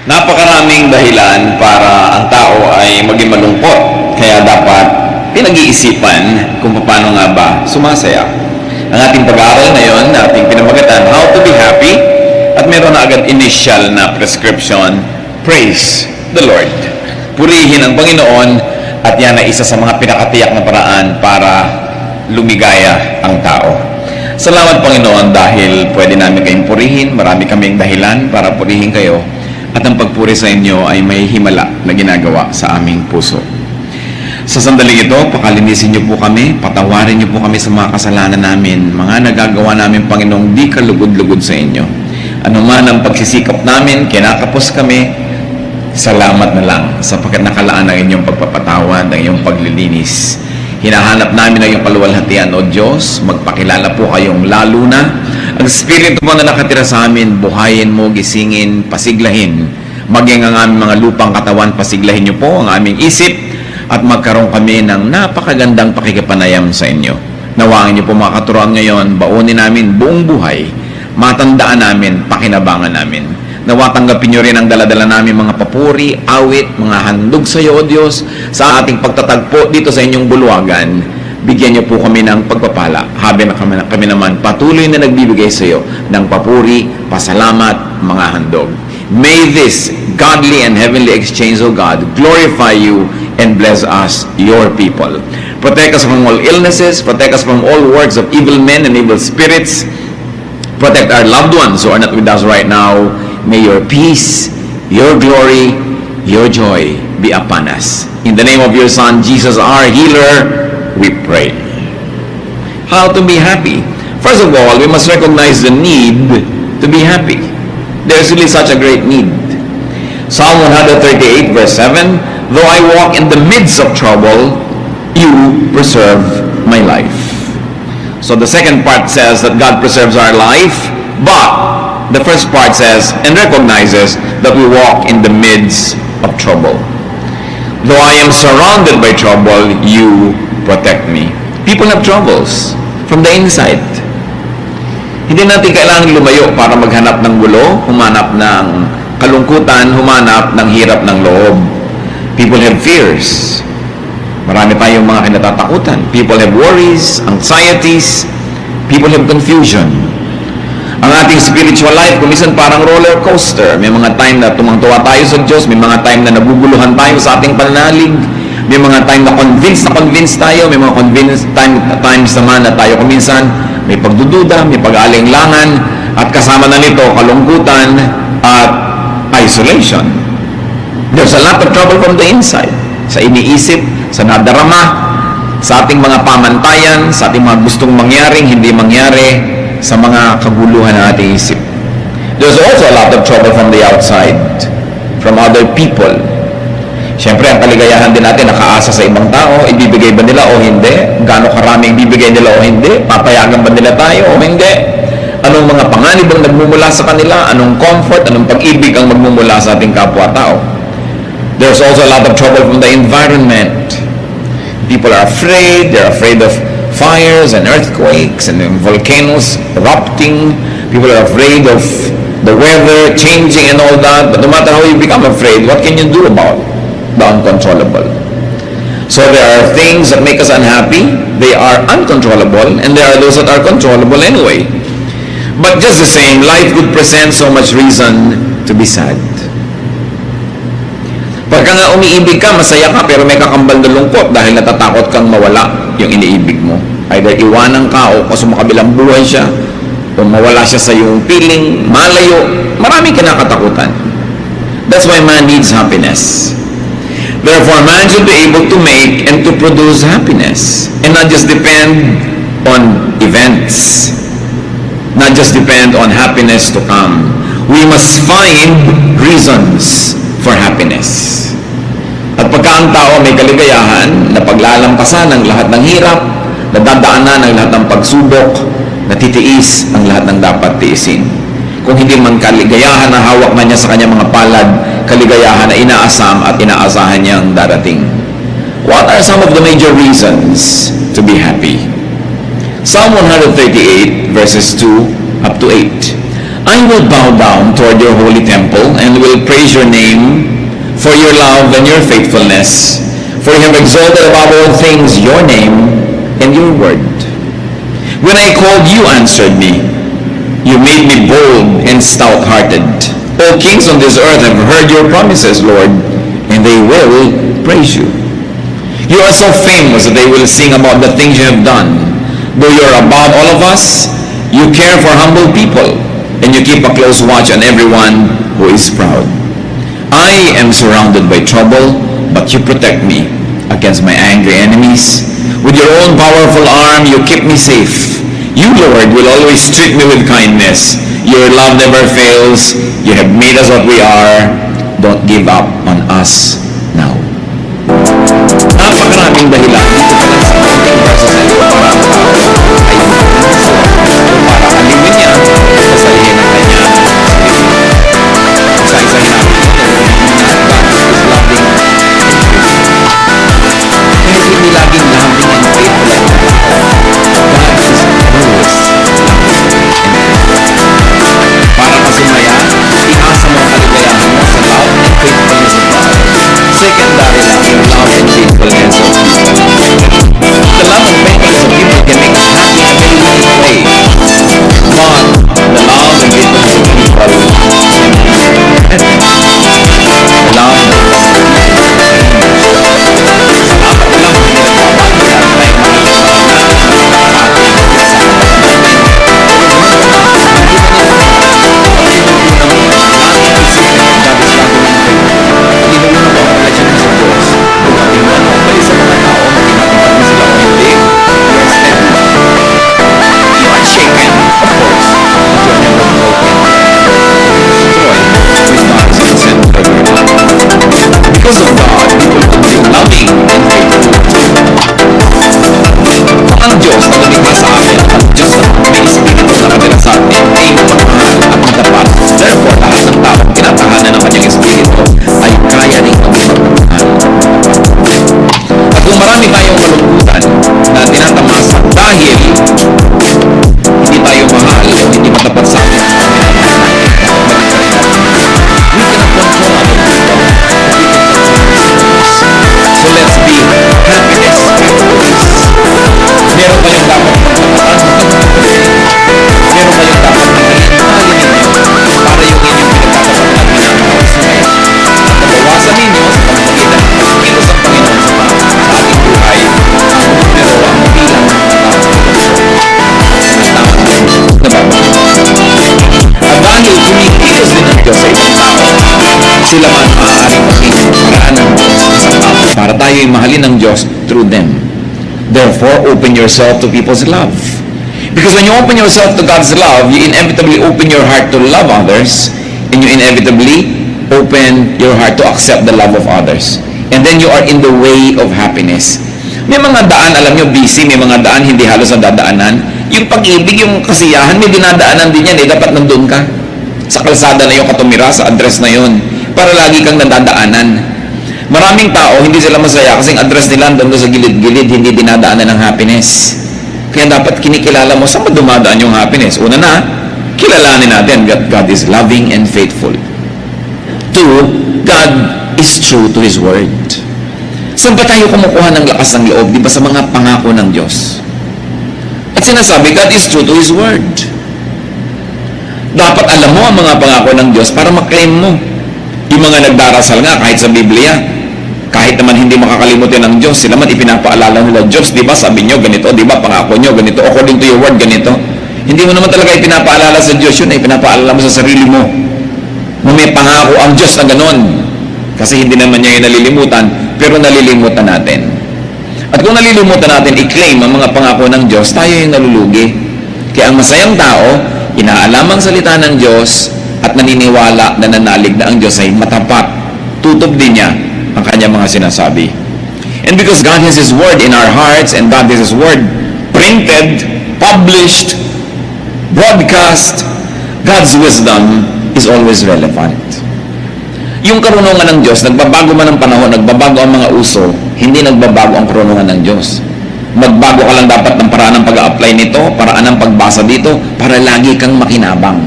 Napakaraming dahilan para ang tao ay maging malungkot. Kaya dapat pinag-iisipan kung paano nga ba sumasaya. Ang ating pag-aaral ngayon, ating pinamagatan, How to be Happy, at meron na agad initial na prescription, Praise the Lord. Purihin ang Panginoon, at yan ay isa sa mga pinakatiyak na paraan para lumigaya ang tao. Salamat Panginoon dahil pwede namin kayong purihin. Marami kaming dahilan para purihin kayo. At ang pagpuri sa inyo ay may himala na ginagawa sa aming puso. Sa sandaling ito, pakalinisin niyo po kami, patawarin niyo po kami sa mga kasalanan namin, mga nagagawa namin, Panginoong, di kalugod-lugod sa inyo. Ano man ang pagsisikap namin, kinakapos kami, salamat na lang sapagkat nakalaan ang inyong pagpapatawad, ang inyong paglilinis. Hinahanap namin ang iyong kaluwalhatian, O Diyos. Magpakilala po kayong lalo na. Ang Espiritu mo na nakatira sa amin, buhayin mo, gisingin, pasiglahin. Maging ang aming mga lupang katawan, pasiglahin niyo po ang aming isip at magkaroon kami ng napakagandang pakikipanayam sa inyo. Nawangin niyo po mga katuroan ngayon, baunin namin buong buhay, matandaan namin, pakinabangan namin. Nawa tanggapin niyo rin ang daladala namin mga papuri, awit, mga handog sa iyo, O Diyos, sa ating pagtatagpo dito sa inyong bulwagan. Bigyan niyo po kami ng pagpapala. Habi na kami naman patuloy na nagbibigay sa iyo ng papuri, pasalamat, mga handog. May this godly and heavenly exchange, O God, glorify you and bless us, your people. Protect us from all illnesses, protect us from all works of evil men and evil spirits. Protect our loved ones who are not with us right now. May your peace, your glory, your joy be upon us. In the name of your Son, Jesus, our healer, we pray. How to be happy? First of all, we must recognize the need to be happy. There's really such a great need. Psalm 138 verse 7, Though I walk in the midst of trouble, you preserve my life. So the second part says that God preserves our life, but the first part says and recognizes that we walk in the midst of trouble. Though I am surrounded by trouble, you protect me. People have troubles from the inside. Hindi natin kailangan lumayo para maghanap ng gulo, humanap ng kalungkutan, humanap ng hirap ng loob. People have fears. Marami tayong mga kinatatakutan. People have worries, anxieties. People have confusion. Ang ating spiritual life, kumisan parang roller coaster. May mga time na tumangtuwa tayo sa Diyos, may mga time na naguguluhan tayo sa ating pananalig, may mga time na convinced tayo, may mga times naman na tayo kuminsan may pagdududa, may pag-aalinglangan, at kasama na nito kalungkutan at isolation. There's a lot of trouble from the inside. Sa iniisip, sa nadarama, sa ating mga pamantayan, sa ating mga gustong mangyaring, hindi mangyari, sa mga kaguluhan ng ating isip. There's also a lot of trouble from the outside, from other people. Siyempre, ang kaligayahan din natin nakaasa sa ibang tao. Ibibigay ba nila o hindi? Gaano karami ibibigay nila o hindi? Papayagan ba nila tayo o hindi? Anong mga panganib ang nagmumula sa kanila? Anong comfort, anong pag-ibig ang magmumula sa ating kapwa-tao? There's also a lot of trouble from the environment. People are afraid. They're afraid of fires and earthquakes and volcanoes erupting. People are afraid of the weather changing and all that. But no matter how you become afraid, what can you do about the uncontrollable? So there are things that make us unhappy. They are uncontrollable, and there are those that are controllable anyway. But just the same, life would present so much reason to be sad. Pagka nga umiibig ka, masaya ka, pero may kakambal na lungkot dahil natatakot kang mawala yung iniibig mo. Either iwanan ka o sumakabilang buhay siya, o mawala siya sa iyong piling, malayo, maraming kinakatakutan. That's why man needs happiness. Therefore, man should be able to make and to produce happiness and not just depend on events, not just depend on happiness to come. We must find reasons for happiness. At pagka ang tao may kaligayahan na paglalampasan ang lahat ng hirap, nadadaanan ang lahat ng pagsubok, natitiis ang lahat ng dapat tiisin. Kung hindi man kaligayahan na hawak na niya sa kanyang mga palad, kaligayahan na inaasam at inaasahan niyang darating. What are some of the major reasons to be happy? Psalm 138 verses 2 up to 8. I will bow down toward your holy temple and will praise your name for your love and your faithfulness. For you have exalted above all things your name and your word. When I called, you answered me. You made me bold and stout-hearted. All kings on this earth have heard your promises, Lord, and they will praise you. You are so famous that they will sing about the things you have done. Though you are above all of us, you care for humble people, and you keep a close watch on everyone who is proud. I am surrounded by trouble, but you protect me against my angry enemies. With your own powerful arm, you keep me safe. You, Lord, will always treat me with kindness. Your love never fails. You have made us what we are. Don't give up on us now. Napakaraming dahilan dito pa lang sa ating verses na ito para ang tao ay magpuso o para aliwin niya sa salihin ng kanya. Sa isang namin ito, God is loving. Kahit hindi laging loving and faithful, God is always loving. Para masumaya, iasa mo ang kaligayahan mo sa love and faithfulness of God. Secondary lang yung love and faithfulness of people. The love and faithfulness of people can make us happy in a very unique way. But the love and faithfulness of people, the love because of God, loving and faithful. Ang Diyos na lumikha sa atin, ang Diyos na may Espiritu na nakatira sa atin, ay magmahal at matapat. Therefore, lahat ng taong tinatahanan ng kanyang Espiritu ay kaya rin magmahal. At kung marami tayong kalungkutan na tinatamasa dahil hindi tayo mahal o hindi matapat sa atin, we cannot control other people. So let's be happiness factories. Meron kayong dapat magpapatan. Meron kayong dapat mahalin ninyo para yung inyong pinagkakapatan ng mga sumaya. At nabawasan ninyo sa pamamagitan ng Espiritu sa Panginoon sa ating buhay ang numero ang bilang ng tao. At dahil kumikilos din ang Diyos sa ibang tao, sila man maaaring maging paraan ng isang tao para tayo'y mahalin ng Diyos through them. Therefore, open yourself to people's love. Because when you open yourself to God's love, you inevitably open your heart to love others, and you inevitably open your heart to accept the love of others. And then you are in the way of happiness. May mga daan, alam nyo, busy, may mga daan hindi halos nadadaanan. Yung pag-ibig, yung kasiyahan, may dinadaanan din yan, dapat nandun ka. Sa kalsada na yung katumira, sa address na yun, para lagi kang nadadaanan. Maraming tao, hindi sila masaya kasi ang address nila doon sa gilid-gilid, hindi dinadaanan ng happiness. Kaya dapat kinikilala mo saan ba dumadaan yung happiness. Una na, kilalanin natin that God is loving and faithful. Two, God is true to His Word. Saan ba tayo kumukuha ng lakas ng loob? Di ba sa mga pangako ng Diyos? At sinasabi, God is true to His Word. Dapat alam mo ang mga pangako ng Diyos para maklaim mo. Yung mga nagdarasal nga kahit sa Biblia, kahit naman hindi makakalimutin ng Diyos, sila man ipinapaalala nila, Diyos, di ba sabi nyo ganito, di ba pangako nyo ganito, according to your word ganito. Hindi mo naman talaga ipinapaalala sa Diyos yun, ipinapaalala mo sa sarili mo. May pangako ang Diyos na ganon. Kasi hindi naman niya yung nalilimutan, pero nalilimutan natin. At kung nalilimutan natin i-claim ang mga pangako ng Diyos, tayo yung nalulugi. Kaya ang masayang tao, inaalam ang salita ng Diyos at naniniwala na nanalig na ang Diyos ay matapat. Tutob din niya ang kanyang mga sinasabi. And because God has His Word in our hearts and God has His Word printed, published, broadcast, God's wisdom is always relevant. Yung karunungan ng Diyos, nagbabago man ang panahon, nagbabago ang mga uso, hindi nagbabago ang karunungan ng Diyos. Magbago ka lang dapat ng paraan ng pag-a-apply nito, paraan ng pagbasa dito, para lagi kang makinabang.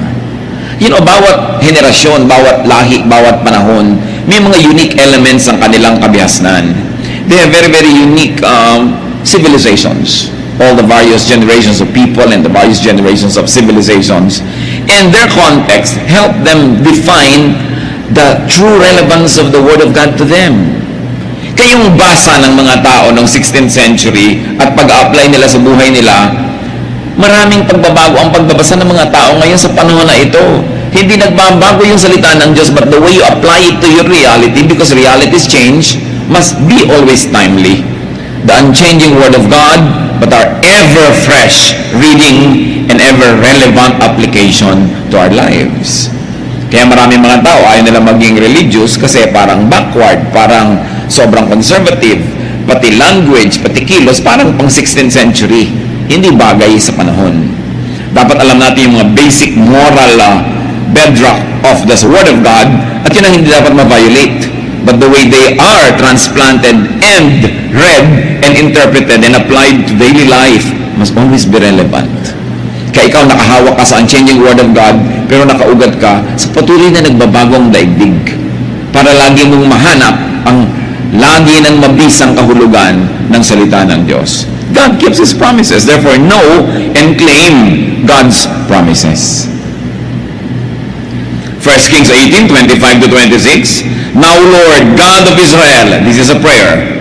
Bawat henerasyon, bawat lahi, bawat panahon, may mga unique elements ang kanilang kabihasnan. They have very, very unique civilizations. All the various generations of people and the various generations of civilizations. And their context help them define the true relevance of the Word of God to them. Kaya yung basa ng mga tao noong 16th century at pag-apply nila sa buhay nila, maraming pagbabago ang pagbabasa ng mga tao ngayon sa panahon na ito. Hindi nagbabago yung salita ng Diyos, but the way you apply it to your reality, because realities change, must be always timely. The unchanging Word of God, but our ever-fresh reading and ever-relevant application to our lives. Kaya maraming mga tao ayaw nila maging religious kasi parang backward, parang sobrang conservative, pati language, pati kilos, parang pang 16th century. Hindi bagay sa panahon. Dapat alam natin yung mga basic moral bedrock of the Word of God at yun ang hindi dapat ma-violate. But the way they are transplanted and read and interpreted and applied to daily life must always be relevant. Kaya ikaw nakahawak ka sa unchanging Word of God pero nakaugat ka sa patuloy na nagbabagong daigdig para lagi mong mahanap ang lagi ng mabisang kahulugan ng salita ng Diyos. God keeps His promises. Therefore, know and claim God's promises. 1 Kings 18, 25 to 26. Now, Lord, God of Israel, this is a prayer,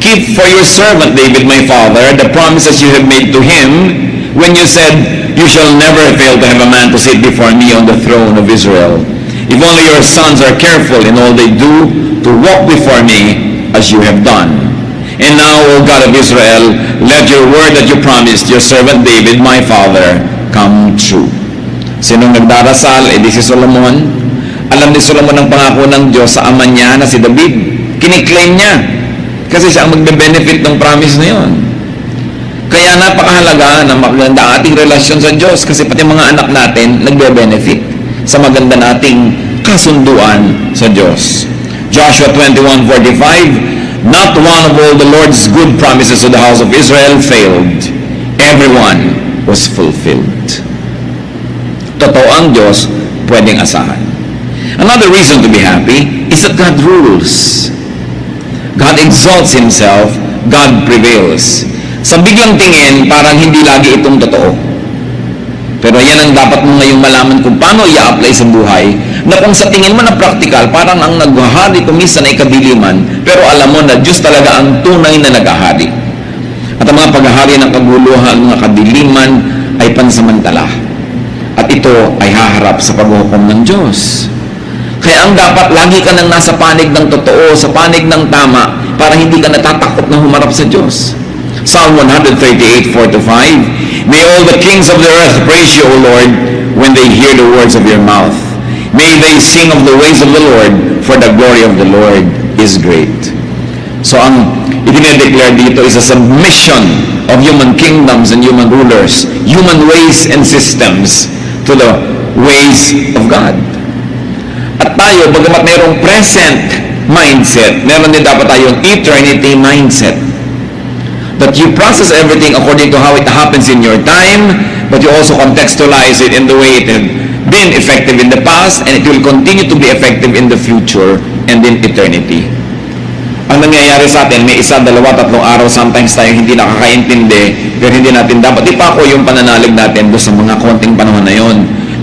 keep for your servant David, my father, the promises you have made to him when you said, you shall never fail to have a man to sit before me on the throne of Israel. If only your sons are careful in all they do to walk before me as you have done. And now, O God of Israel, let your word that you promised your servant David, my father, come true. Sinong nagdarasal? Di si Solomon. Alam ni Solomon ang pangako ng Diyos sa ama niya na si David. Kiniklaim niya. Kasi siya ang magbe-benefit ng promise na yun. Kaya napakahalaga na maganda ang ating relasyon sa Diyos kasi pati mga anak natin nagbe-benefit sa maganda nating kasunduan sa Diyos. Joshua 21:45, not one of all the Lord's good promises to the house of Israel failed. Everyone was fulfilled. Totoo ang Diyos, pwedeng asahan. Another reason to be happy is that God rules. God exalts Himself, God prevails. Sa biglang tingin, parang hindi lagi itong totoo. Pero yan ang dapat mo ngayong malaman kung paano i-apply sa buhay, na kung sa tingin mo na practical, parang ang naghahari kumisa na ikadiliman, pero alam mo na Diyos talaga ang tunay na naghahari. At ang mga paghahari ng kaguluhan, mga kadiliman, ay pansamantala. At ito ay haharap sa paghuhukom ng Diyos. Kaya ang dapat, lagi ka nang nasa panig ng totoo, sa panig ng tama, para hindi ka natatakot na humarap sa Diyos. Psalm 138:4-5, may all the kings of the earth praise you, O Lord, when they hear the words of your mouth. May they sing of the ways of the Lord, for the glory of the Lord is great. So ang idinedeclare dito is a submission of human kingdoms and human rulers, human ways and systems to the ways of God. At tayo, bagamat mayroong present mindset, meron din dapat tayong eternity mindset. That you process everything according to how it happens in your time, but you also contextualize it in the way it had been effective in the past, and it will continue to be effective in the future and in eternity. Ang nangyayari sa atin, may 1, 2, 3 araw, sometimes tayo hindi nakakaintindi, pero hindi natin dapat ipako yung pananalig natin doon sa mga konting panahon na yon.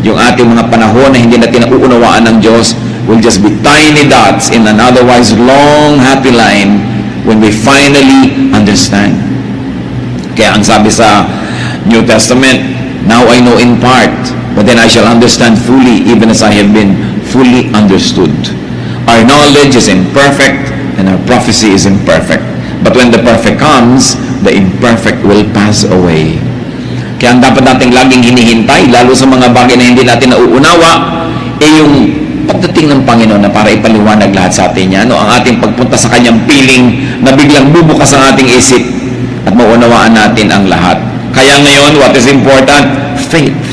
Yung ating mga panahon na hindi natin nauunawaan ng Diyos will just be tiny dots in an otherwise long, happy line when we finally understand. Kaya ang sabi sa New Testament, now I know in part, but then I shall understand fully, even as I have been fully understood. Our knowledge is imperfect, and our prophecy is imperfect. But when the perfect comes, the imperfect will pass away. Kaya ang dapat nating laging hinihintay, lalo sa mga bagay na hindi natin nauunawa, yung pagdating ng Panginoon na para ipaliwanag lahat sa atin yan, ang ating pagpunta sa Kanyang piling na biglang bubukas ang ating isip at maunawaan natin ang lahat. Kaya ngayon, what is important? Faith.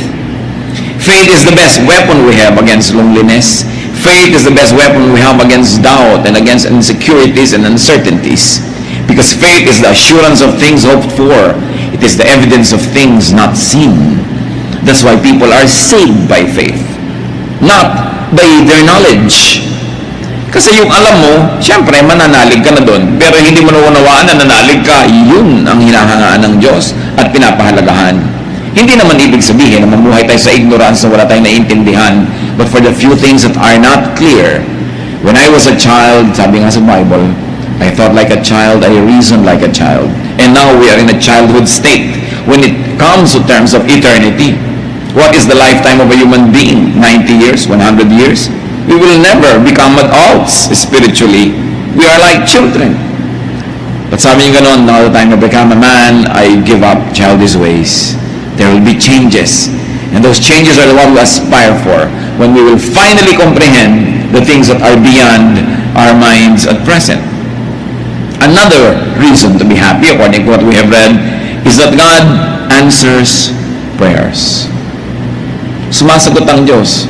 Faith is the best weapon we have against loneliness. Faith is the best weapon we have against doubt and against insecurities and uncertainties. Because faith is the assurance of things hoped for. It is the evidence of things not seen. That's why people are saved by faith. not by their knowledge. Kasi yung alam mo, syempre, mananalig ka na doon. Pero hindi mo naunawaan na nanalig ka, yun ang hinahangaan ng Diyos at pinapahalagahan. Hindi naman ibig sabihin na mamuhay tayo sa ignorance na wala tayong naiintindihan. But for the few things that are not clear, when I was a child, sabi nga sa Bible, I thought like a child, I reasoned like a child. And now we are in a childhood state. When it comes to terms of eternity, what is the lifetime of a human being? 90 years? 100 years? We will never become adults spiritually. We are like children. But sabi niyo ganon, now the time I become a man, I give up childish ways. There will be changes. And those changes are the one we aspire for when we will finally comprehend the things that are beyond our minds at present. Another reason to be happy, according to what we have read, is that God answers prayers. Sumasagot ang Diyos.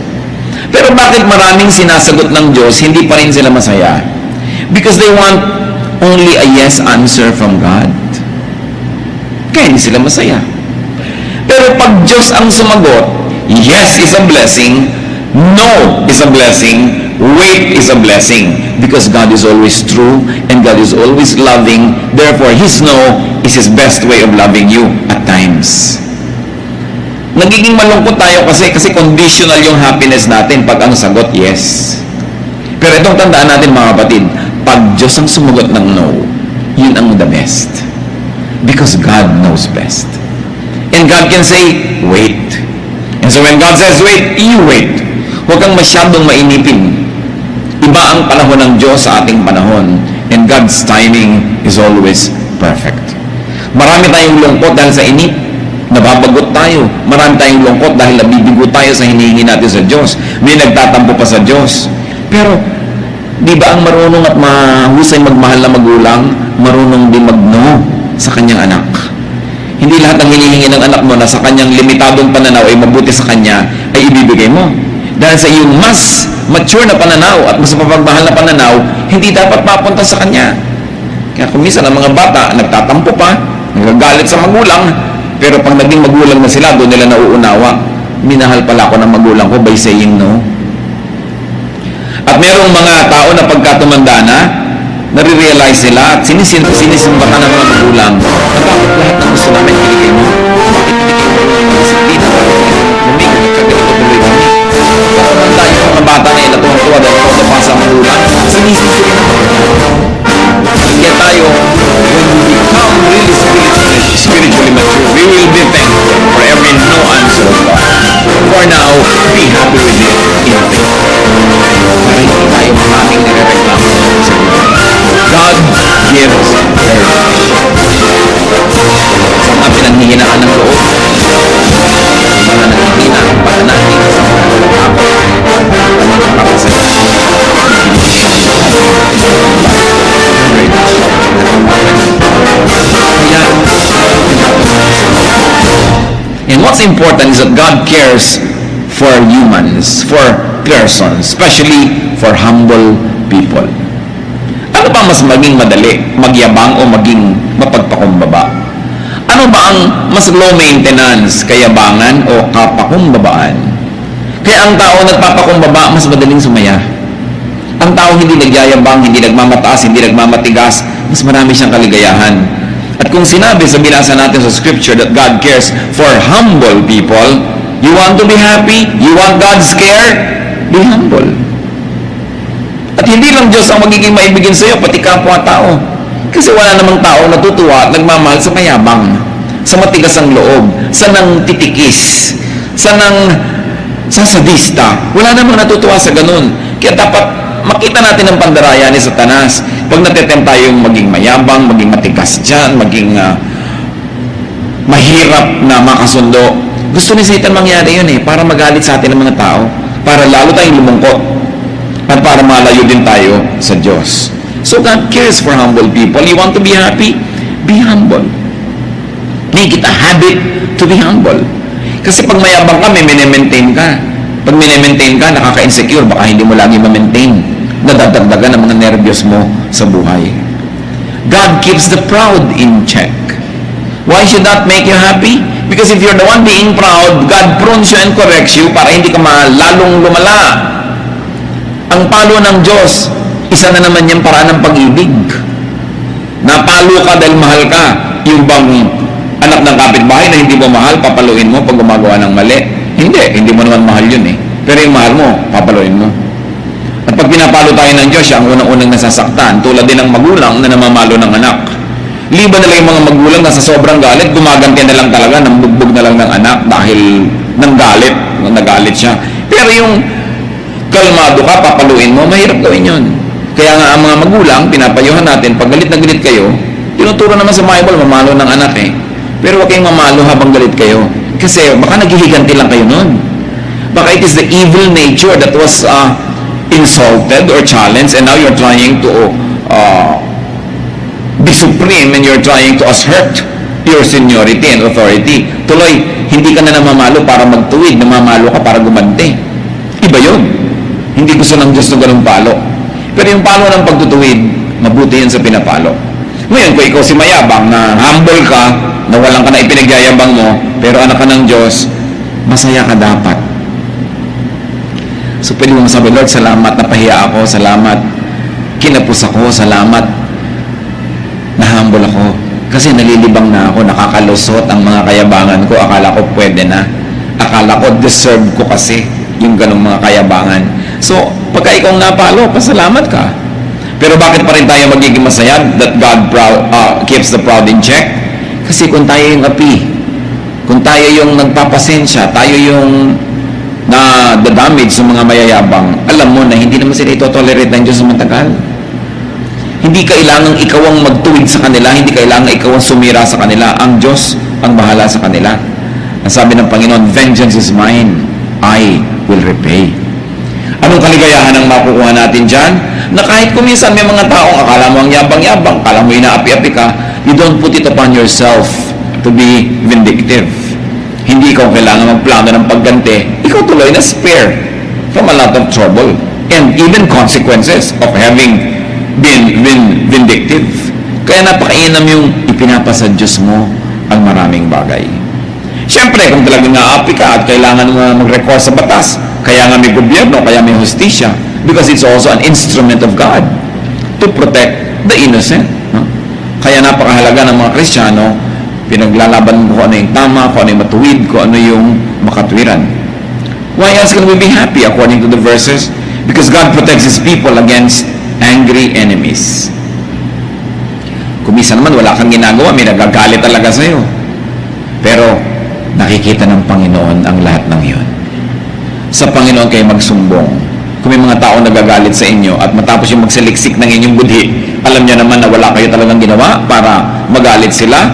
Pero bakit maraming sinasagot ng Diyos, hindi pa rin sila masaya? Because they want only a yes answer from God. Kaya hindi sila masaya. Pero pag Diyos ang sumagot, yes is a blessing, no is a blessing, wait is a blessing. Because God is always true and God is always loving. Therefore, His no is His best way of loving you at times. Nagiging malungkot tayo kasi conditional yung happiness natin pag ang sagot, yes. Pero itong tandaan natin mga kapatid, pag Diyos ang sumagot ng no, yun ang the best. Because God knows best. And God can say, wait. And so when God says wait, you wait. Huwag kang masyadong mainipin. Iba ang panahon ng Diyos sa ating panahon. And God's timing is always perfect. Marami tayong lungkot dahil sa inip. Nababagot tayo. Marami tayong lungkot dahil nabibigo tayo sa hinihingi natin sa Diyos. May nagtatampo pa sa Diyos. Pero, di ba ang marunong at mahusay magmahal na magulang, marunong din mag-no sa kanyang anak? Hindi lahat ng hinihingi ng anak mo na sa kanyang limitadong pananaw ay mabuti sa kanya, ay ibibigay mo. Dahil sa iyong mas mature na pananaw at mas mapagmahal na pananaw, hindi dapat papunta sa kanya. Kaya kung minsan ang mga bata, nagtatampo pa, nagagalit sa magulang, pero pag naging magulang na sila, doon nila nauunawa, minahal pala ako ng magulang ko by saying no. At merong mga tao na pagkatumanda na, nare-realize nila at sinisimba ka ng mga magulang na bakit lahat ng gusto namin binigay mo? Bakit binigay mo yung disiplina? Bumig, nagkagalito tuloy kami. Tumanda yung mga bata na yun at tuwang-tuwa dahil ito pa sa magulang, sinisisi rin ako. Kaya tayo, when we become really spiritually mature, we will be thankful for every no answer of God. For now, be happy with it in faith. Para hindi tayo maraming nire-reklamo sa buhay. God gives very Ang pinanghihinaan ng loob, ang mga naghihina ang pananalig sa mga kapag And what's important is that God cares for humans, for persons, especially for humble people. Ano ba mas maging madali? Magyabang o maging mapagpakumbaba? Ano ba ang mas low maintenance? Kayabangan o kapakumbabaan? Kaya ang tao nagpapakumbaba, mas madaling sumaya. Ang tao hindi nagyayabang, hindi nagmamataas, hindi nagmamatigas, mas marami siyang kaligayahan. At kung sinabi sa binasa natin sa scripture that God cares for humble people, you want to be happy? You want God's care? Be humble. At hindi lang Diyos ang magiging maibigin sa iyo, pati kapwa-tao. Kasi wala namang tao natutuwa at nagmamahal sa mayabang, sa matigas ang loob, sa nang titikis, sa nang sasadista. Wala namang natutuwa sa ganun. Kaya dapat makita natin ang pandaraya ni Satanas. Pag natetem tayong maging mayabang, maging matigas dyan, maging mahirap na makasundo, gusto ni Satan mangyari yun para magalit sa atin ng mga tao, para lalo tayong lumungkot, at para malayo din tayo sa Diyos. So God cares for humble people. You want to be happy? Be humble. Make it a habit to be humble. Kasi pag mayabang ka, may mini-maintain ka. Pag mini-maintain ka, nakaka-insecure, baka hindi mo lagi ma-maintain. Nadadagdagan ang mga nervyos mo sa buhay. God keeps the proud in check. Why should that make you happy? Because if you're the one being proud, God prunes you and corrects you para hindi ka lalong lumala. Ang palo ng Diyos, isa na naman yung paraan ng pag-ibig. Napalo ka dahil mahal ka. Yung bang anak ng kapitbahay na hindi mo mahal, papaluin mo pag gumagawa ng mali? Hindi mo naman mahal yun eh. Pero yung mahal mo, papaluin mo. At pag pinapalo tayo ng Diyos, siya ang unang-unang nasasaktan. Tulad din ng magulang na namamalo ng anak. Liban na lang yung mga magulang na sa sobrang galit, gumaganti na lang talaga, nambugbog na lang ng anak dahil ng galit, nagalit siya. Pero yung kalmado ka, papaluin mo, mahirap gawin yun. Kaya nga ang mga magulang, pinapayuhan natin, pag galit na galit kayo, tinuturo naman sa Bible, mamalo ng anak eh. Pero huwag kayong mamalo habang galit kayo. Kasi baka naghihiganti lang kayo nun. Baka it is the evil nature that was insulted or challenged, and now you're trying to be supreme and you're trying to assert your seniority and authority. Tuloy, hindi ka na namamalo para magtuwid, namamalo ka para gumanti. Iba yun. Hindi gusto ng Diyos ng ganung palo. Pero yung palo ng pagtutuwid, mabuti yan sa pinapalo. Ngayon, kung ikaw si mayabang na humble ka, na walang ka na ipinagyayabang mo, pero anak ka ng Diyos, masaya ka dapat. So pwede mo masabi, Lord, salamat, napahiya ako, salamat, kinapos ako, salamat, na-humble ako. Kasi nalilibang na ako, nakakalusot ang mga kayabangan ko, akala ko pwede na. Akala ko deserve ko kasi yung ganong mga kayabangan. So, pagka ikaw napalo, pasalamat ka. Pero bakit pa rin tayo magiging masaya that God keeps the proud in check? Kasi kung tayo yung api, kung tayo yung nagpapasensya, tayo yung na the-damage sa mga mayayabang, alam mo na hindi naman sila ito-tolerate ng Diyos sa matagal. Hindi kailangang ikaw ang magtuwid sa kanila, hindi kailangang ikaw ang sumira sa kanila. Ang Diyos ang bahala sa kanila. Ang sabi ng Panginoon, vengeance is mine, I will repay. Anong kaligayahan ang makukuha natin dyan? Na kahit kuminsan may mga taong akala mo ang yabang-yabang, akala mo inaapi-api ka, you don't put it upon yourself to be vindictive. Hindi ikaw kailangan magplano ng pagganti. Ikaw tuloy na spare from a lot of trouble and even consequences of having been vindictive. Kaya napakainam yung ipinapasa Diyos mo ang maraming bagay. Siyempre, kung talagang naapi ka at kailangan mo mag-recourse sa batas, kaya nga may gobyerno, kaya may hustisya, because it's also an instrument of God to protect the innocent. No? Kaya napakahalaga ng mga Kristiyano, pinaglalaban mo kung ano yung tama, kung ano yung matuwid, kung ano yung makatwiran. Why else can we be happy according to the verses? Because God protects His people against angry enemies. Kung minsan naman wala kang ginagawa, may nagagalit talaga sa'yo. Pero nakikita ng Panginoon ang lahat ng iyon. Sa Panginoon kayo magsumbong. Kung may mga tao nagagalit sa inyo at matapos yung magsaliksik ng inyong budhi, alam niya naman na wala kayo talagang ginawa para magalit sila,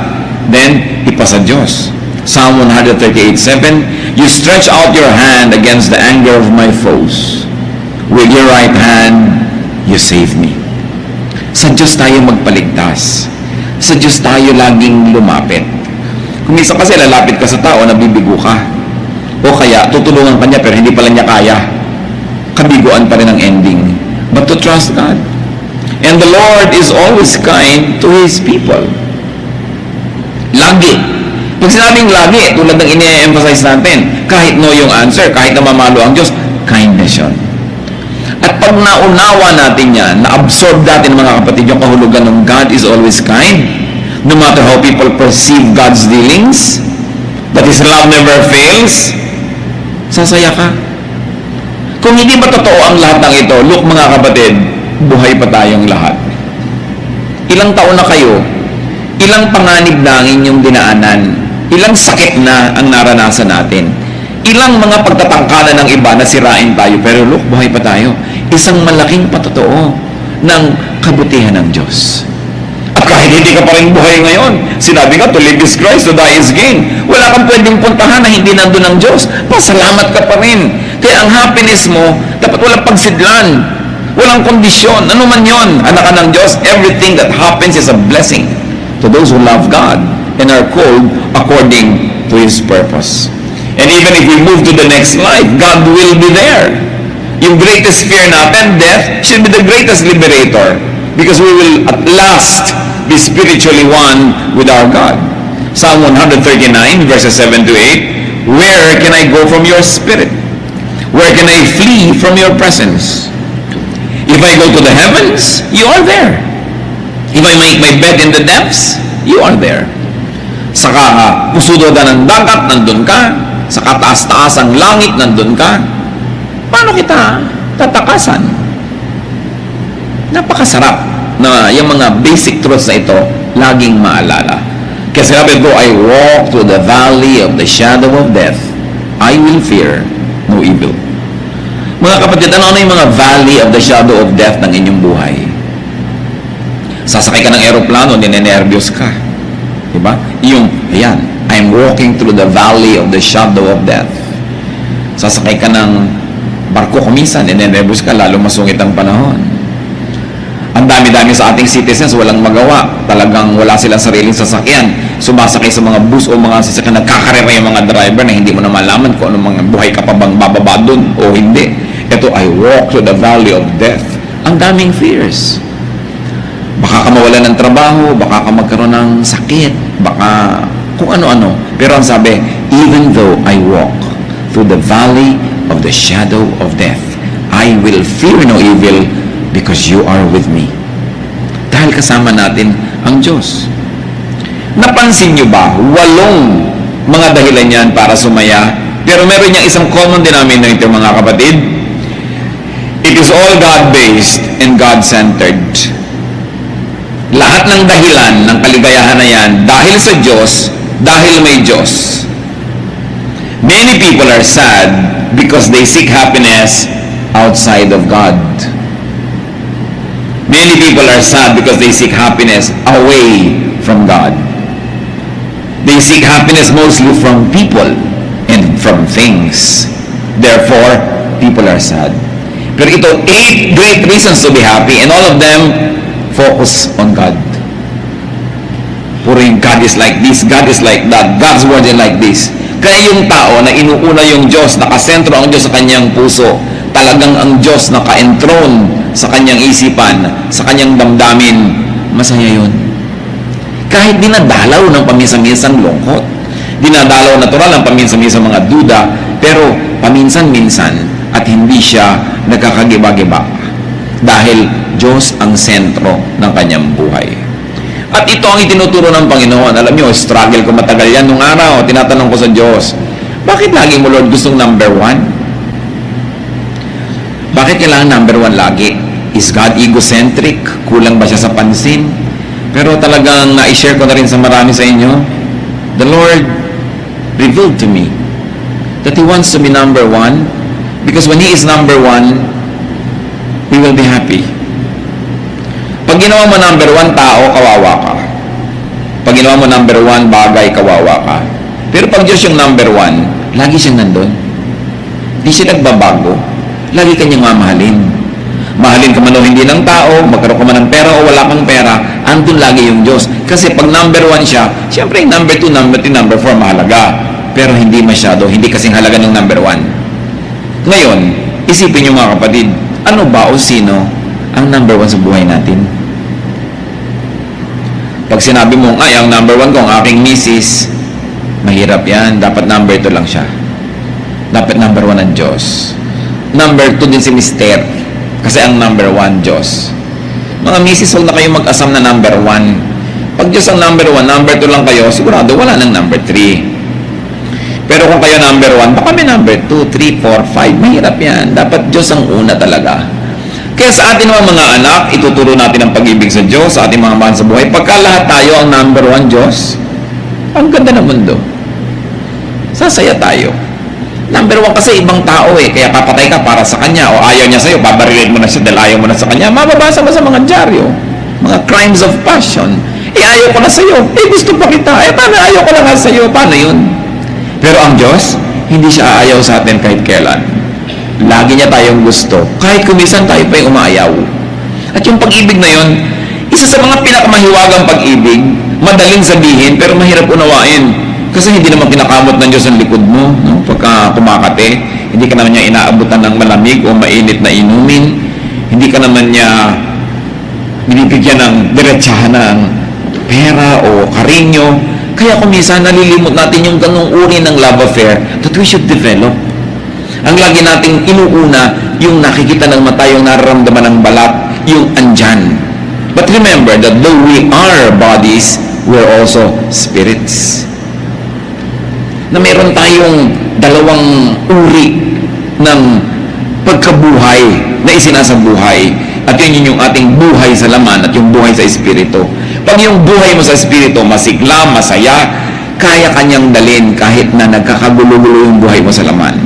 then ipasa Diyos. Psalm 138:7, You stretch out your hand against the anger of my foes. With your right hand, you save me. Sa Diyos tayo magpaligtas. Sa Diyos tayo laging lumapit. Kung minsan kasi lalapit ka sa tao, nabibigo ka. O kaya, tutulungan ka niya pero hindi pala niya kaya. Kabiguan pa rin ang ending. But to trust God. And the Lord is always kind to His people. Lagi. Pag sinabing lagi, tulad ng ini-emphasize natin, kahit no yung answer, kahit na mamalo ang Diyos, kindness yun. At pag naunawa natin yan, na-absorb natin mga kapatid yung kahulugan ng God is always kind, no matter how people perceive God's dealings, that His love never fails, sasaya ka. Kung hindi ba totoo ang lahat ng ito, look mga kapatid, buhay pa tayong lahat. Ilang taon na kayo, ilang panganib na ang inyong dinaanan, ilang sakit na ang naranasan natin, ilang mga pagtatangkalan ng iba na sirain tayo, pero look, buhay pa tayo. Isang malaking patotoo ng kabutihan ng Diyos. At kahit hindi ka pa rin buhay ngayon, sinabi ka, to live is Christ, to die is gain. Wala kang pwedeng puntahan na hindi nandun ng Diyos. Pasalamat ka pa rin. Kaya ang happiness mo, dapat walang pagsidlan, walang kondisyon. Ano man yon, anak ka ng Diyos, everything that happens is a blessing to those who love God and are called according to His purpose. And even if we move to the next life, God will be there. Yung greatest fear natin, death, should be the greatest liberator because we will at last be spiritually one with our God. Psalm 139, verses 7 to 8, where can I go from your spirit? Where can I flee from your presence? If I go to the heavens, you are there. If I make my bed in the depths, you are there. Sa pusudodan ng dagat, nandun ka. Sa kataas-taas ang langit, nandun ka. Paano kita tatakasan? Napakasarap na yung mga basic truths na ito laging maalala. Kasi sabi ko, I walk through the valley of the shadow of death, I will fear no evil. Mga kapatid, ano yung mga valley of the shadow of death ng inyong buhay? Sasakay ka ng aeroplano, ninenervyos ka. Diba? Yung, ayan, I'm walking through the valley of the shadow of death. Sasakay ka ng barko kuminsan, ninenervyos ka, lalo masungit ang panahon. Ang dami-dami sa ating citizens, walang magawa. Talagang wala silang sariling sasakyan. Sumasakay sa mga bus o mga sasakyan, nagkakarera yung mga driver na hindi mo na malaman kung anong mga buhay ka pa bang bababa dun o hindi. Ito, I walk through the valley of death. Ang daming fears. Baka ka mawalan ng trabaho, baka ka magkaroon ng sakit, baka kung ano-ano. Pero ang sabi, even though I walk through the valley of the shadow of death, I will fear no evil because you are with me. Dahil kasama natin ang Diyos. Napansin nyo ba, 8 mga dahilan yan para sumaya, pero meron niyang isang common denominator, mga kapatid. It is all God-based and God-centered. Lahat ng dahilan ng kaligayahan na yan, dahil sa Diyos, dahil may Diyos. Many people are sad because they seek happiness outside of God. Many people are sad because they seek happiness away from God. They seek happiness mostly from people and from things. Therefore, people are sad. Pero ito, 8 great reasons to be happy, and all of them focus on God. Puro yung God is like this, God is like that, God's word is like this. Kaya yung tao na inuuna yung Diyos, nakasentro ang Diyos sa kanyang puso, talagang ang Diyos naka-enthroned sa kanyang isipan, sa kanyang damdamin, masaya yun. Kahit dinadalaw ng paminsan-minsang lungkot, dinadalaw natural ng paminsan-minsang mga duda, pero paminsan-minsan at hindi siya nagkakagiba-giba dahil Diyos ang sentro ng kanyang buhay. At ito ang itinuturo ng Panginoon. Alam niyo, struggle ko matagal yan nung araw. Tinatanong ko sa Diyos, bakit lagi mo, Lord, gustong number 1? Bakit kailangan number 1 lagi? Is God egocentric? Kulang ba siya sa pansin? Pero talagang na-share ko na rin sa marami sa inyo. The Lord revealed to me that He wants to be number 1 because when He is number 1, we will be happy. Pag ginawa mo number 1 tao, kawawa ka. Pag ginawa mo number 1 bagay, kawawa ka. Pero pag Diyos yung number 1, lagi siyang nandun. Hindi siya nagbabago. Lagi kanyang mamahalin. Mahalin ka man o hindi ng tao, magkaroon ka man ng pera o wala kang pera, andun lagi yung Diyos. Kasi pag number 1 siya, siyempre yung number 2, number 3, number 4 mahalaga. Pero hindi masyado, hindi kasing halaga ng number 1. Ngayon, isipin niyo mga kapatid, ano ba o sino ang number 1 sa buhay natin? Pag sinabi mong, ay, ang number 1 ko, ang aking misis, mahirap yan. Dapat number 2 lang siya. Dapat number 1 ang Diyos. Number 2 din si Mister. Kasi ang number 1, Diyos. Mga misis, huwag na kayong mag-asam na number 1. Pag Diyos ang number 1, number 2 lang kayo, sigurado wala ng number 3. Pero kung kayo number 1, baka may number 2, 3, 4, 5. Mahirap yan. Dapat Diyos ang una talaga. Kaya sa ating mga anak, ituturo natin ang pag-ibig sa Diyos, sa ating mga mahal sa buhay. Pagka lahat tayo ang number 1 Diyos, ang ganda ng mundo. Sasaya tayo. Number 1 kasi ibang tao kaya papatay ka para sa kanya o ayaw niya sa'yo, babarilin mo na siya dahil ayaw mo na sa kanya. Mababasa mo sa mga dyaryo, mga crimes of passion. Ayaw ko na sa'yo. Gusto pa kita. Paano ayaw ko na nga sa'yo? Paano yun? Pero ang Diyos, hindi siya aayaw sa atin kahit kailan. Lagi niya tayong gusto. Kahit kumisan tayo pa yung umaayaw. At yung pag-ibig na yun, isa sa mga pinakamahiwagang pag-ibig, madaling sabihin, pero mahirap unawain. Kasi hindi naman kinakamot ng Diyos ang likod mo, no? Pagka kumakate, hindi ka naman niya inaabutan ng malamig o mainit na inumin. Hindi ka naman niya binibigyan ng diretsahan ng pera o karinyo. Kaya kung minsan nalilimot natin yung ganong uri ng love affair that we should develop. Ang lagi nating inuuna, yung nakikita ng mata, yung nararamdaman ng balat, yung andyan. But remember that though we are bodies, we're also spirits. Na meron tayong dalawang uri ng pagkabuhay na isinasabuhay. At yun yung ating buhay sa laman at yung buhay sa espiritu. Pag yung buhay mo sa espiritu, masigla, masaya, kaya kanyang dalhin kahit na nagkakagulo-gulo yung buhay mo sa laman.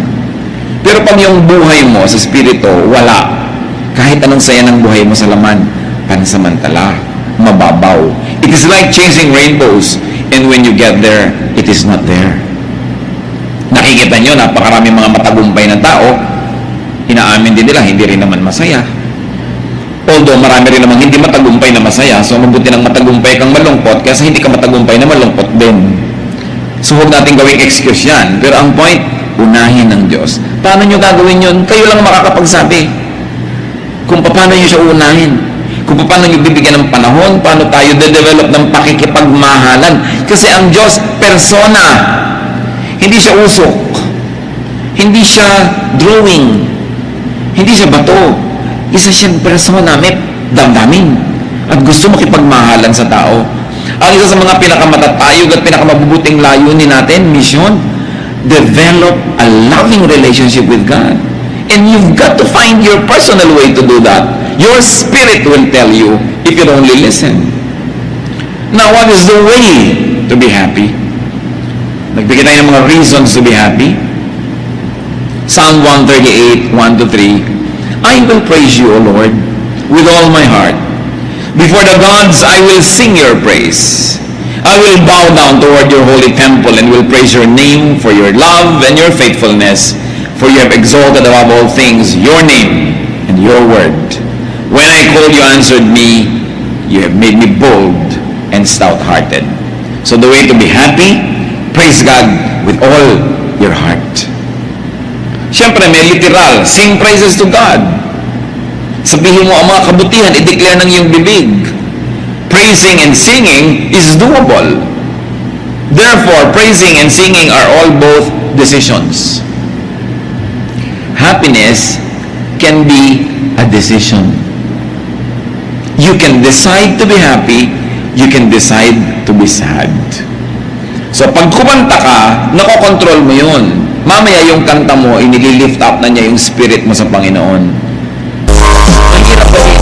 Pero pag yung buhay mo sa espiritu, wala. Kahit anong saya ng buhay mo sa laman, pansamantala, mababaw. It is like chasing rainbows, and when you get there, it is not there. Nakikita nyo, napakaraming mga matagumpay na tao, inaamin din nila, hindi rin naman masaya. Although marami rin namang hindi matagumpay na masaya, so mabuti ng matagumpay kang malungkot, kasi hindi ka matagumpay na malungkot din. So huwag natin gawing excuse yan. Pero ang point, unahin ng Diyos. Paano nyo gagawin yun? Kayo lang makakapagsabi. Kung paano nyo siya unahin. Kung paano nyo bibigyan ng panahon, paano tayo de-develop ng pakikipagmahalan. Kasi ang Diyos, persona. Hindi siya usok. Hindi siya drawing. Hindi siya bato. Isa siyang persona, may damdamin. At gusto makipagmahalan sa tao. Ang isa sa mga pinakamatatayog at pinakamabubuting layunin natin, mission, develop a loving relationship with God. And you've got to find your personal way to do that. Your spirit will tell you if you only listen. Now, what is the way to be happy? Nagbigay tayo ng mga reasons to be happy. Psalm 138, 1-3. I will praise you, O Lord, with all my heart. Before the gods, I will sing your praise. I will bow down toward your holy temple and will praise your name for your love and your faithfulness, for you have exalted above all things your name and your word. When I called, you answered me. You have made me bold and stout-hearted. So the way to be happy, praise God with all your heart. Siyempre, may literal, sing praises to God. Sabihin mo ang mga kabutihan, i-declare ng iyong bibig. Praising and singing is doable. Therefore, praising and singing are all both decisions. Happiness can be a decision. You can decide to be happy, you can decide to be sad. So, pag kumanta ka, nakokontrol mo yun. Mamaya yung kanta mo, inililift up na niya yung spirit mo sa Panginoon. Mahirap ba rin?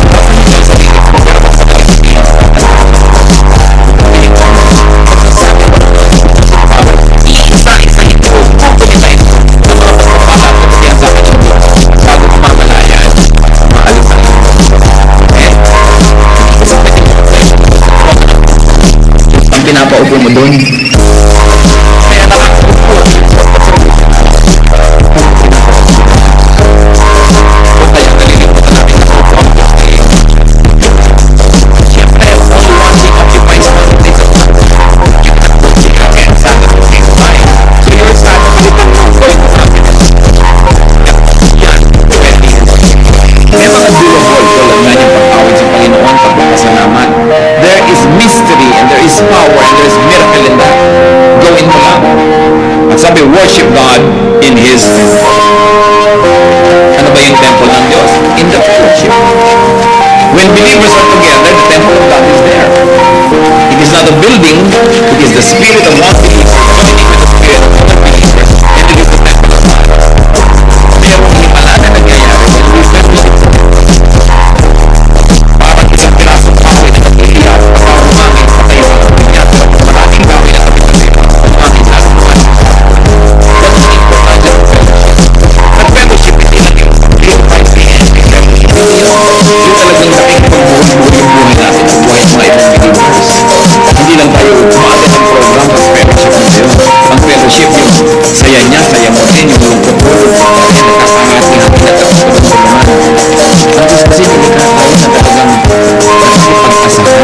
Pinapaupo mo doon. Kaya nakakaupo. Kaya nalilimutan natin na upo. Siyempre, only one thing occupies all the days of life. You cannot go sick and sad at the same time. So you're sad at the going to happiness. Yan, depende. May mga durable tulad nga niyang pagtawid sa Panginoon, pagpapasalamat. There is mystery and there is power and there is miracle in that. Gawin mo lang. At sabi, worship God in His temple. Ano ba yung temple ng Diyos? In the fellowship. When believers are together, the temple of God is there. It is not a building, it is the spirit of one believer joining with the spirit of other believers, and it is the temple of God. Merong himala na nangyayari when we fellowship. Parang isang pirasong kahoy na nag-iiyak, umangin, patay sa kanya, maraming gawin na kami kasi umangin lalo naman. Ganun ang importante ng fellowship. At fellowship, hindi lang yung purified being fellowship. Yung talagang dating pagbuhay yung buhay natin, ang buhay ng mga ibang believers. Hindi lang tayo umaatin ng program ng fellowship ng Diyos. Ang fellowship yung saya niya, saya mo din, yung lungkot mo, kasi nagkasangat niya, pinagkakatulungan. Ang Diyos kasi nilikha tayo na talagang nakikipag-asahan,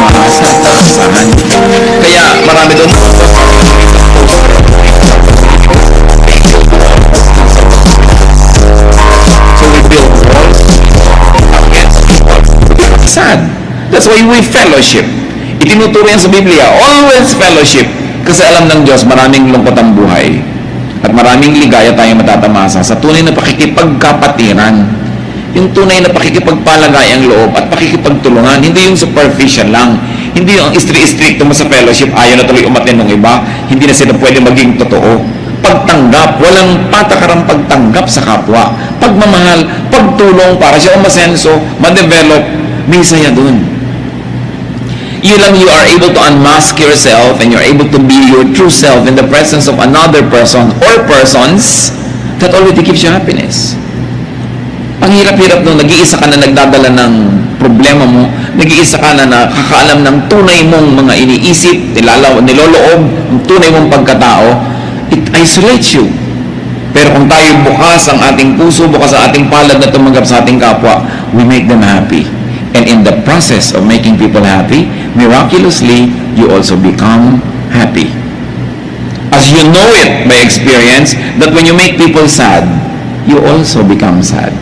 umaasa at naasahan. Kaya marami doon so we build walls against people. Sad. That's why we fellowship. Itinuturo yan sa Biblia, always fellowship. Kasi alam ng Diyos, maraming lungkot ang buhay. At maraming ligaya tayong matatamasa sa tunay na pakikipagkapatiran. Yung tunay na pakikipagpalagay ang loob at pakikipagtulungan. Hindi yung superficial lang. Hindi yung strict mo sa fellowship, ayaw na tuloy umatin ng iba. Hindi na sila pwede maging totoo. Pagtanggap, walang patakarang pagtanggap sa kapwa. Pagmamahal, pagtulong para siya umasenso, ma-develop, may saya dun. You are able to unmask yourself and you're able to be your true self in the presence of another person or persons that already gives you happiness. Ang hirap-hirap nung nag-iisa ka na nagdadala ng problema mo, nag-iisa ka na nakakaalam ng tunay mong mga iniisip, niloloob, ng tunay mong pagkatao, it isolates you. Pero kung tayo bukas ang ating puso, bukas ang ating palad na tumanggap sa ating kapwa, we make them happy. And in the process of making people happy, miraculously, you also become happy. As you know it by experience, that when you make people sad, you also become sad.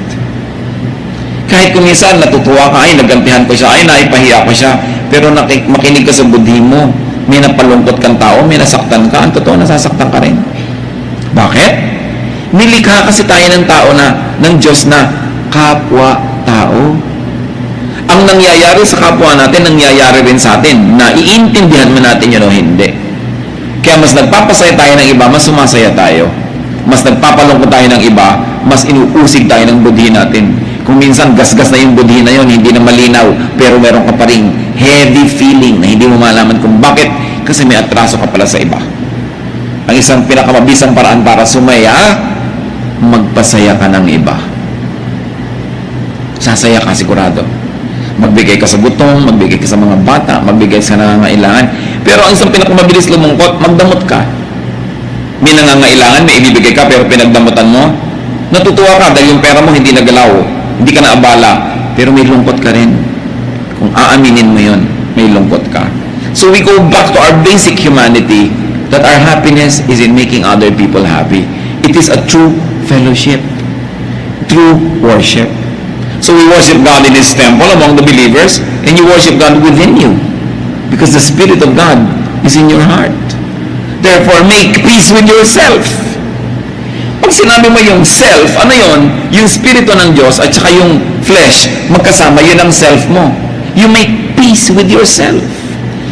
Kahit kung minsan natutuwa ka, ay nagantihan ko siya, ay naipahiya ko siya, pero makinig ka sa budhi mo, may napalungkot kang tao, may nasaktan ka, ang totoo nasasaktan ka rin. Bakit? Nilikha kasi tayo ng tao ng Diyos na kapwa-tao. Ang nangyayari sa kapwa natin, nangyayari rin sa atin. Na iintindihan man natin yun o hindi. Kaya mas nagpapasaya tayo ng iba, mas sumasaya tayo. Mas nagpapalungkot tayo ng iba, mas inuusig tayo ng budhi natin. Kung minsan gasgas na yung budhi na yun, hindi na malinaw, pero meron ka pa ring heavy feeling na hindi mo malaman kung bakit, kasi may atraso ka pala sa iba. Ang isang pinakamabisang paraan para sumaya, magpasaya ka ng iba. Sasaya ka sigurado. Magbigay ka sa gutom, magbigay ka sa mga bata, magbigay sa nangangailangan. Pero ang isang pinakamabilis lumungkot, magdamot ka. May nangangailangan, may ibibigay ka, pero pinagdamutan mo, natutuwa ka dahil yung pera mo hindi nagalaw, hindi ka naabala, pero may lungkot ka rin. Kung aaminin mo yun, may lungkot ka. So we go back to our basic humanity, that our happiness is in making other people happy. It is a true fellowship, true worship. So we worship God in His temple among the believers, and you worship God within you, because the Spirit of God is in your heart. Therefore, make peace with yourself. Pag sinabi mo yung self, ano yun? Yung Spirito ng Diyos at saka yung flesh, magkasama, yun ang self mo. You make peace with yourself.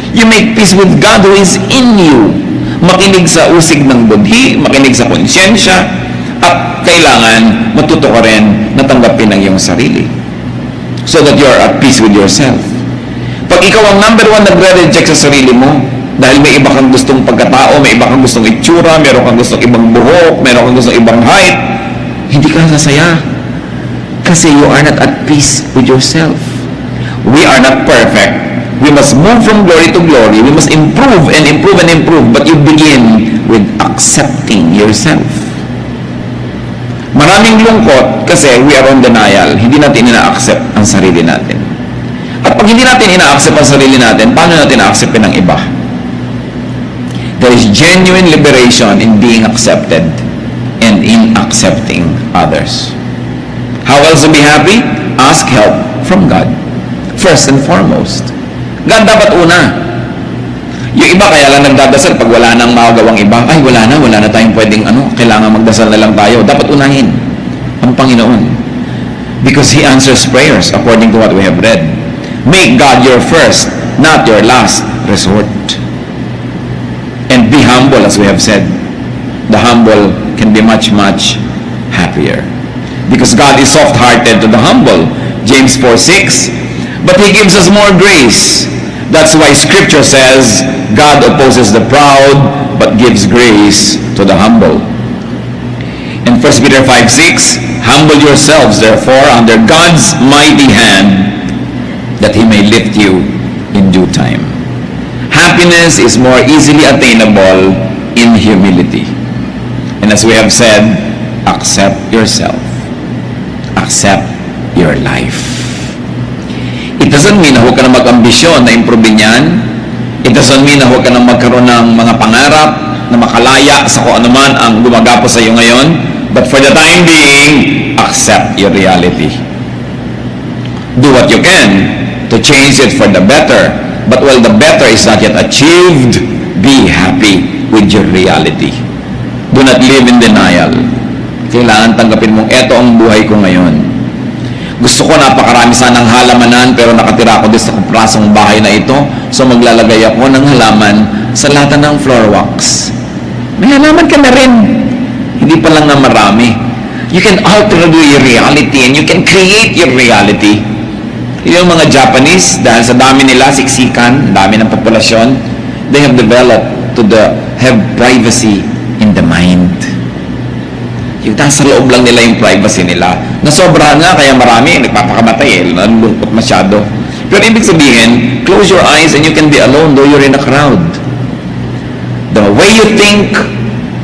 You make peace with God who is in you. Makinig sa usig ng budhi, makinig sa konsyensya, at kailangan matuto ka rin na tanggapin ang iyong sarili so that you are at peace with yourself. Pag ikaw ang number one nagre-reject sa sarili mo dahil may iba kang gustong pagkatao, may iba kang gustong itsura, meron kang gustong ibang buhok, meron kang gustong ibang height, hindi ka sasaya kasi you are not at peace with yourself. We are not perfect. We must move from glory to glory. We must improve and improve and improve, but you begin with accepting yourself. Maraming lungkot kasi we are on denial. Hindi natin ina-accept ang sarili natin. At pag hindi natin ina-accept ang sarili natin, paano natin na-acceptin ng iba? There is genuine liberation in being accepted and in accepting others. How else to be happy? Ask help from God. First and foremost. God dapat una. Yung iba kaya lang nagdadasal pag wala nang magagawang iba. Ay, wala na tayong pwedeng kailangan magdasal na lang tayo. Dapat unahin ang Panginoon. Because He answers prayers according to what we have read. Make God your first, not your last resort. And be humble, as we have said. The humble can be much, much happier. Because God is soft-hearted to the humble. James 4:6. But He gives us more grace. That's why Scripture says, God opposes the proud, but gives grace to the humble. In 1 Peter 5:6, humble yourselves, therefore, under God's mighty hand, that He may lift you in due time. Happiness is more easily attainable in humility. And as we have said, accept yourself. Accept your life. It doesn't mean na huwag ka na mag-ambisyon na improvein yan. It doesn't mean na huwag ka na magkaroon ng mga pangarap na makalaya sa kung anuman ang gumagapo sa iyo ngayon. But for the time being, accept your reality. Do what you can to change it for the better. But while the better is not yet achieved, be happy with your reality. Do not live in denial. Kailangan tanggapin mong, eto ang buhay ko ngayon. Gusto ko napakarami sanang halamanan, pero nakatira ako dito sa kuprasong bahay na ito, so maglalagay ako ng halaman sa lahat ng floor wax. May halaman ka na rin. Hindi pa lang na marami. You can alter your reality and you can create your reality. Yung mga Japanese, dahil sa dami nila, siksikan, dami ng populasyon, they have developed have privacy in the mind. Yung nasa loob lang nila yung privacy nila. Nasobrahan nga, kaya marami, nagpapakamatay nalulungkot masyado. Pero ibig sabihin, close your eyes and you can be alone though you're in a crowd. The way you think,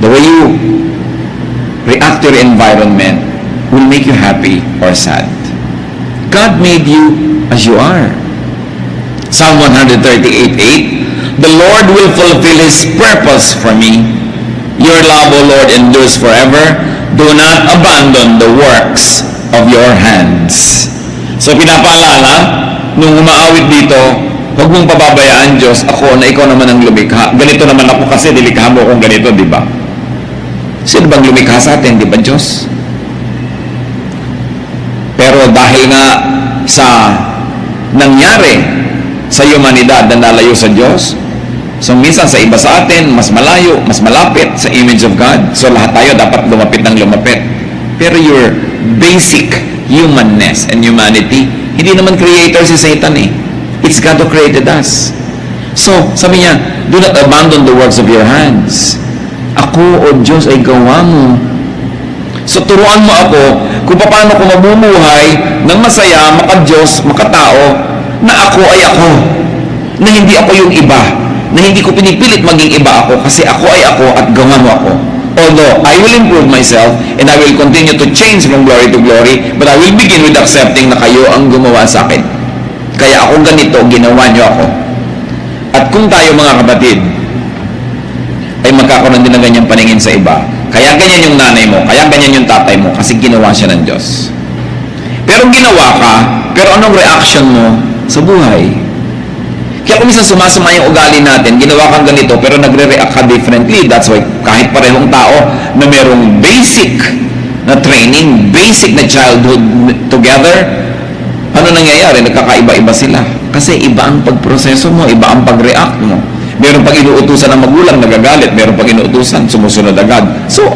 the way you react to your environment will make you happy or sad. God made you as you are. Psalm 138:8, the Lord will fulfill His purpose for me. Your love, O Lord, endures forever. Do not abandon the works of your hands. So pinapaalala, nung umaawit dito, huwag mong pababayaan, Diyos, ako na ikaw naman ang lumikha. Ganito naman ako kasi, nilikha mo akong ganito, di ba? Sino bang lumikha sa atin, di ba, Diyos? Pero dahil nga sa nangyari sa humanidad na nalayo sa Diyos, so minsan sa iba sa atin, mas malayo, mas malapit sa image of God. So lahat tayo dapat lumapit ng lumapit. Pero your basic humanness and humanity, hindi naman creator si Satan eh. It's God who created us. So, sabi niya, do not abandon the works of your hands. Ako, O Diyos, ay gawa mo. So, turuan mo ako kung paano ko mamumuhay ng masaya, maka-Diyos, maka-tao, na ako ay ako. Na hindi ako yung iba. Na hindi ko pinipilit maging iba ako kasi ako ay ako at gawa mo ako. Although, I will improve myself and I will continue to change from glory to glory, but I will begin with accepting na kayo ang gumawa sa akin. Kaya ako ganito, ginawa niyo ako. At kung tayo mga kapatid, ay magkakaroon din ng ganyang paningin sa iba, kaya ganyan yung nanay mo, kaya ganyan yung tatay mo, kasi ginawa siya ng Diyos. Pero ginawa ka, pero anong reaction mo sa buhay? Kaya kung minsan sumasama yung ugali natin, ginawa kang ganito, pero nagre-react ka differently. That's why kahit parehong tao na merong basic na training, basic na childhood together, ano nangyayari? Nagkakaiba-iba sila. Kasi iba ang pagproseso mo, iba ang pag-react mo. Meron pag inuutusan ng magulang, nagagalit. Meron pag inuutusan, sumusunod agad. So,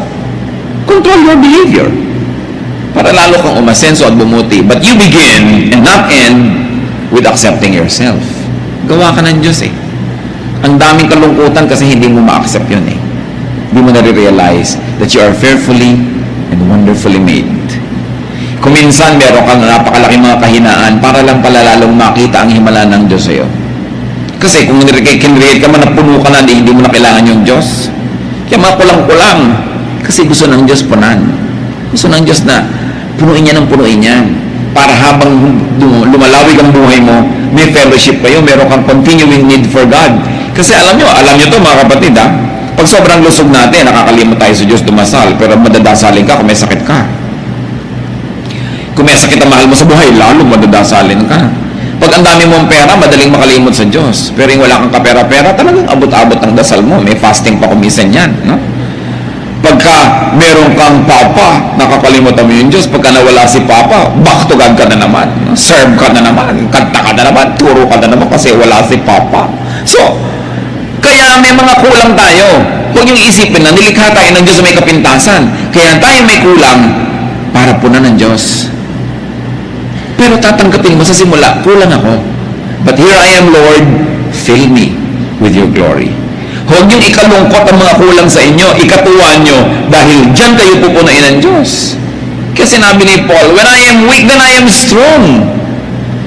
control your behavior. Para lalo kang umasenso at bumuti. But you begin and not end with accepting yourself. Gawa ka ng Diyos eh. Ang daming kalungkutan kasi hindi mo ma-accept yun eh. Hindi mo na-realize that you are fearfully and wonderfully made. Kung minsan meron kang napakalaking mga kahinaan para lang pala lalong makita ang himala ng Diyos sa'yo. Kasi kung kinreate ka man na puno ka na, hindi mo na kailangan yung Diyos. Kaya mga kulang-kulang. Kasi gusto ng Diyos punan. Gusto ng Diyos na punuin niya ng punuin niya. Para habang lumalawig ang buhay mo, may fellowship kayo, meron kang continuing need for God. Kasi alam nyo to mga kapatid ha, pag sobrang lusog natin, nakakalimot tayo sa Diyos dumasal, pero madadasalin ka kung may sakit ka. Kung may sakit ang mahal mo sa buhay, lalo madadasalin ka. Pag ang dami mong pera, madaling makalimot sa Diyos. Pero yung wala kang kapera-pera, talagang abot-abot ang dasal mo. May fasting pa kumisan yan. No? Pagka meron kang papa, nakakalimutan mo yung Diyos. Pagka nawala si papa, back to God ka na naman. Serve ka na naman. Kanta ka na naman. Turo ka na naman kasi wala si papa. So, kaya may mga kulang tayo. Huwag yung isipin na nilikha tayo ng Diyos na may kapintasan. Kaya tayo may kulang para punan ng Diyos. Pero tatanggapin mo sa simula, kulang ako. But here I am, Lord, fill me with your glory. Huwag yung ikalungkot ang mga kulang sa inyo, ikatuwa nyo, dahil dyan kayo pupunain ng Diyos. Kasi sinabi ni Paul, when I am weak, then I am strong.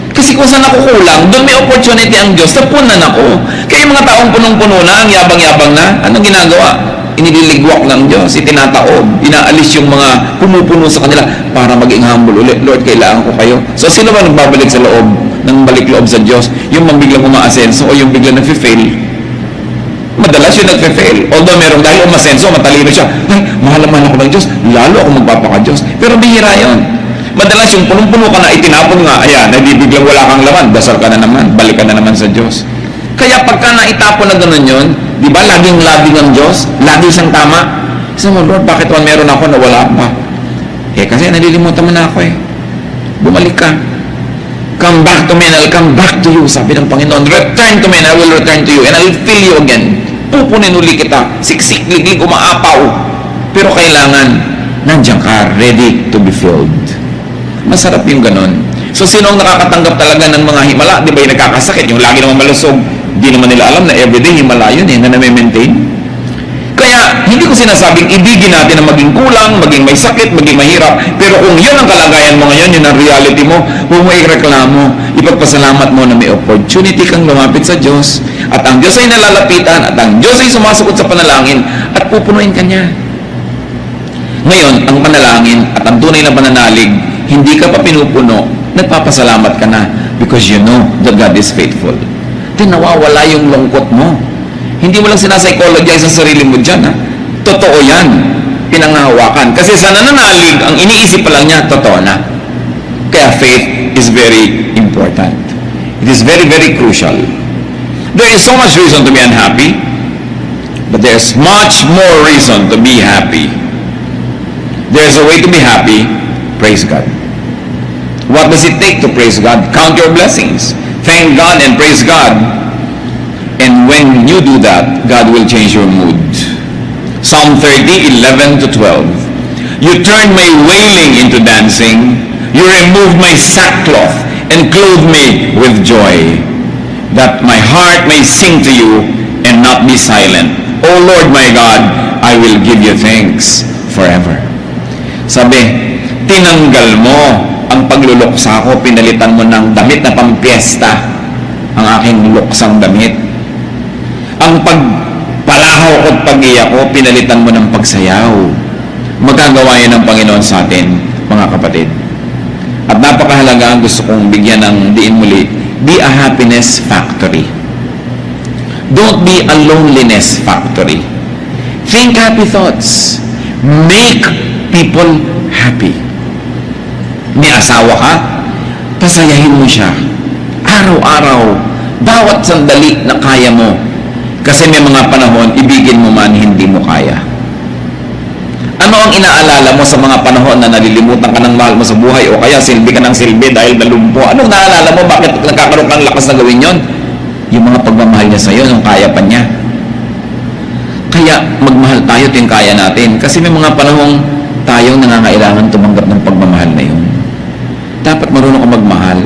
Kasi kung saan ako kulang, doon may opportunity ang Diyos, tapunan ako. Kaya yung mga taong punong-puno na, ang yabang-yabang na, anong ginagawa? Iniligwak ng Diyos, itinataob, inaalis yung mga pumupuno sa kanila para maging humble ulit. Lord, kailangan ko kayo. So, sino ba nagbabalik sa loob, ng balik loob sa Diyos? Yung biglang umaasenso o yung biglang nag-fail? Madalas yung nag-fail. Although meron dahil umasenso, matalino siya. Ay, mahal-mahal ako ng Diyos. Lalo ako magpapaka-Diyos. Pero bihira yun. Madalas yung punong-puno ka na, itinapon nga, ayan, biglang wala kang laman, dasal ka na naman, balik ka na naman sa Diyos. Kaya pagka naitapon na gano'n yun, di ba, laging labing ang Diyos, lagi siyang tama. Sabi mo, Lord, bakit meron ako na wala pa? Kasi nalilimutan mo na ako Bumalik ka. Come back to me and I'll come back to you. Sabi ng Panginoon, return to me and I will return to you and I'll fill you again. Pupunin uli kita. Siksik, liglig, umaapaw. Pero kailangan, nandiyan ka, ready to be filled. Masarap yung ganon. So, sino ang nakakatanggap talaga ng mga himala? Di ba yung nagkakasakit? Yung lagi naman malusog. Di naman nila alam na everyday himala yun na nami-maintain. Kaya, hindi ko sinasabing ibigin natin na maging kulang, maging may sakit, maging mahirap. Pero kung yun ang kalagayan mo ngayon, yun ang reality mo, huwag mo ireklamo. Ipagpasalamat mo na may opportunity kang lumapit sa Diyos. At ang Diyos ay nalalapitan, at ang Diyos ay sumasagot sa panalangin, at pupunuin ka niya. Ngayon, ang panalangin at ang tunay na pananalig, hindi ka pa pinupuno, nagpapasalamat ka na because you know that God is faithful. Then nawawala yung lungkot mo. Hindi mo lang sinapsychologize sa sarili mo dyan. Totoo yan. Pinanghahawakan. Kasi sa nananalig, ang iniisip pa lang niya, totoo na. Kaya faith is very important. It is very, very crucial. There is so much reason to be unhappy, but there's much more reason to be happy. There's a way to be happy. Praise God. What does it take to praise God? Count your blessings. Thank God and praise God. And when you do that, God will change your mood. Psalm 30, 11 to 12. You turn my wailing into dancing. You remove my sackcloth and clothe me with joy, that my heart may sing to you and not be silent. O Lord my God, I will give you thanks forever. Sabi, tinanggal mo ang pagluluksa ko, pinalitan mo ng damit na pampiesta ang aking luksang damit. Ang pagpalahaw at pag-iyak ko, pinalitan mo ng pagsayaw. Magagawa yan ng Panginoon sa atin, mga kapatid. At napakahalaga ang gusto kong bigyan ng diin muli, be a happiness factory. Don't be a loneliness factory. Think happy thoughts. Make people happy. May asawa ka, pasayahin mo siya. Araw-araw, bawat sandali na kaya mo. Kasi may mga panahon, ibigin mo man, hindi mo kaya. Ano ang inaalala mo sa mga panahon na nalilimutan ka ng mahal mo sa buhay o kaya silbi ka ng silbi dahil nalumpo? Anong naalala mo? Bakit nagkakaroon kang lakas na gawin yon? Yung mga pagmamahal niya sa iyo, yung kaya pa niya. Kaya magmahal tayo, yung kaya natin. Kasi may mga panahong tayong nangangailangan tumanggap ng pagmamahal na yun. Dapat marunong ka magmahal.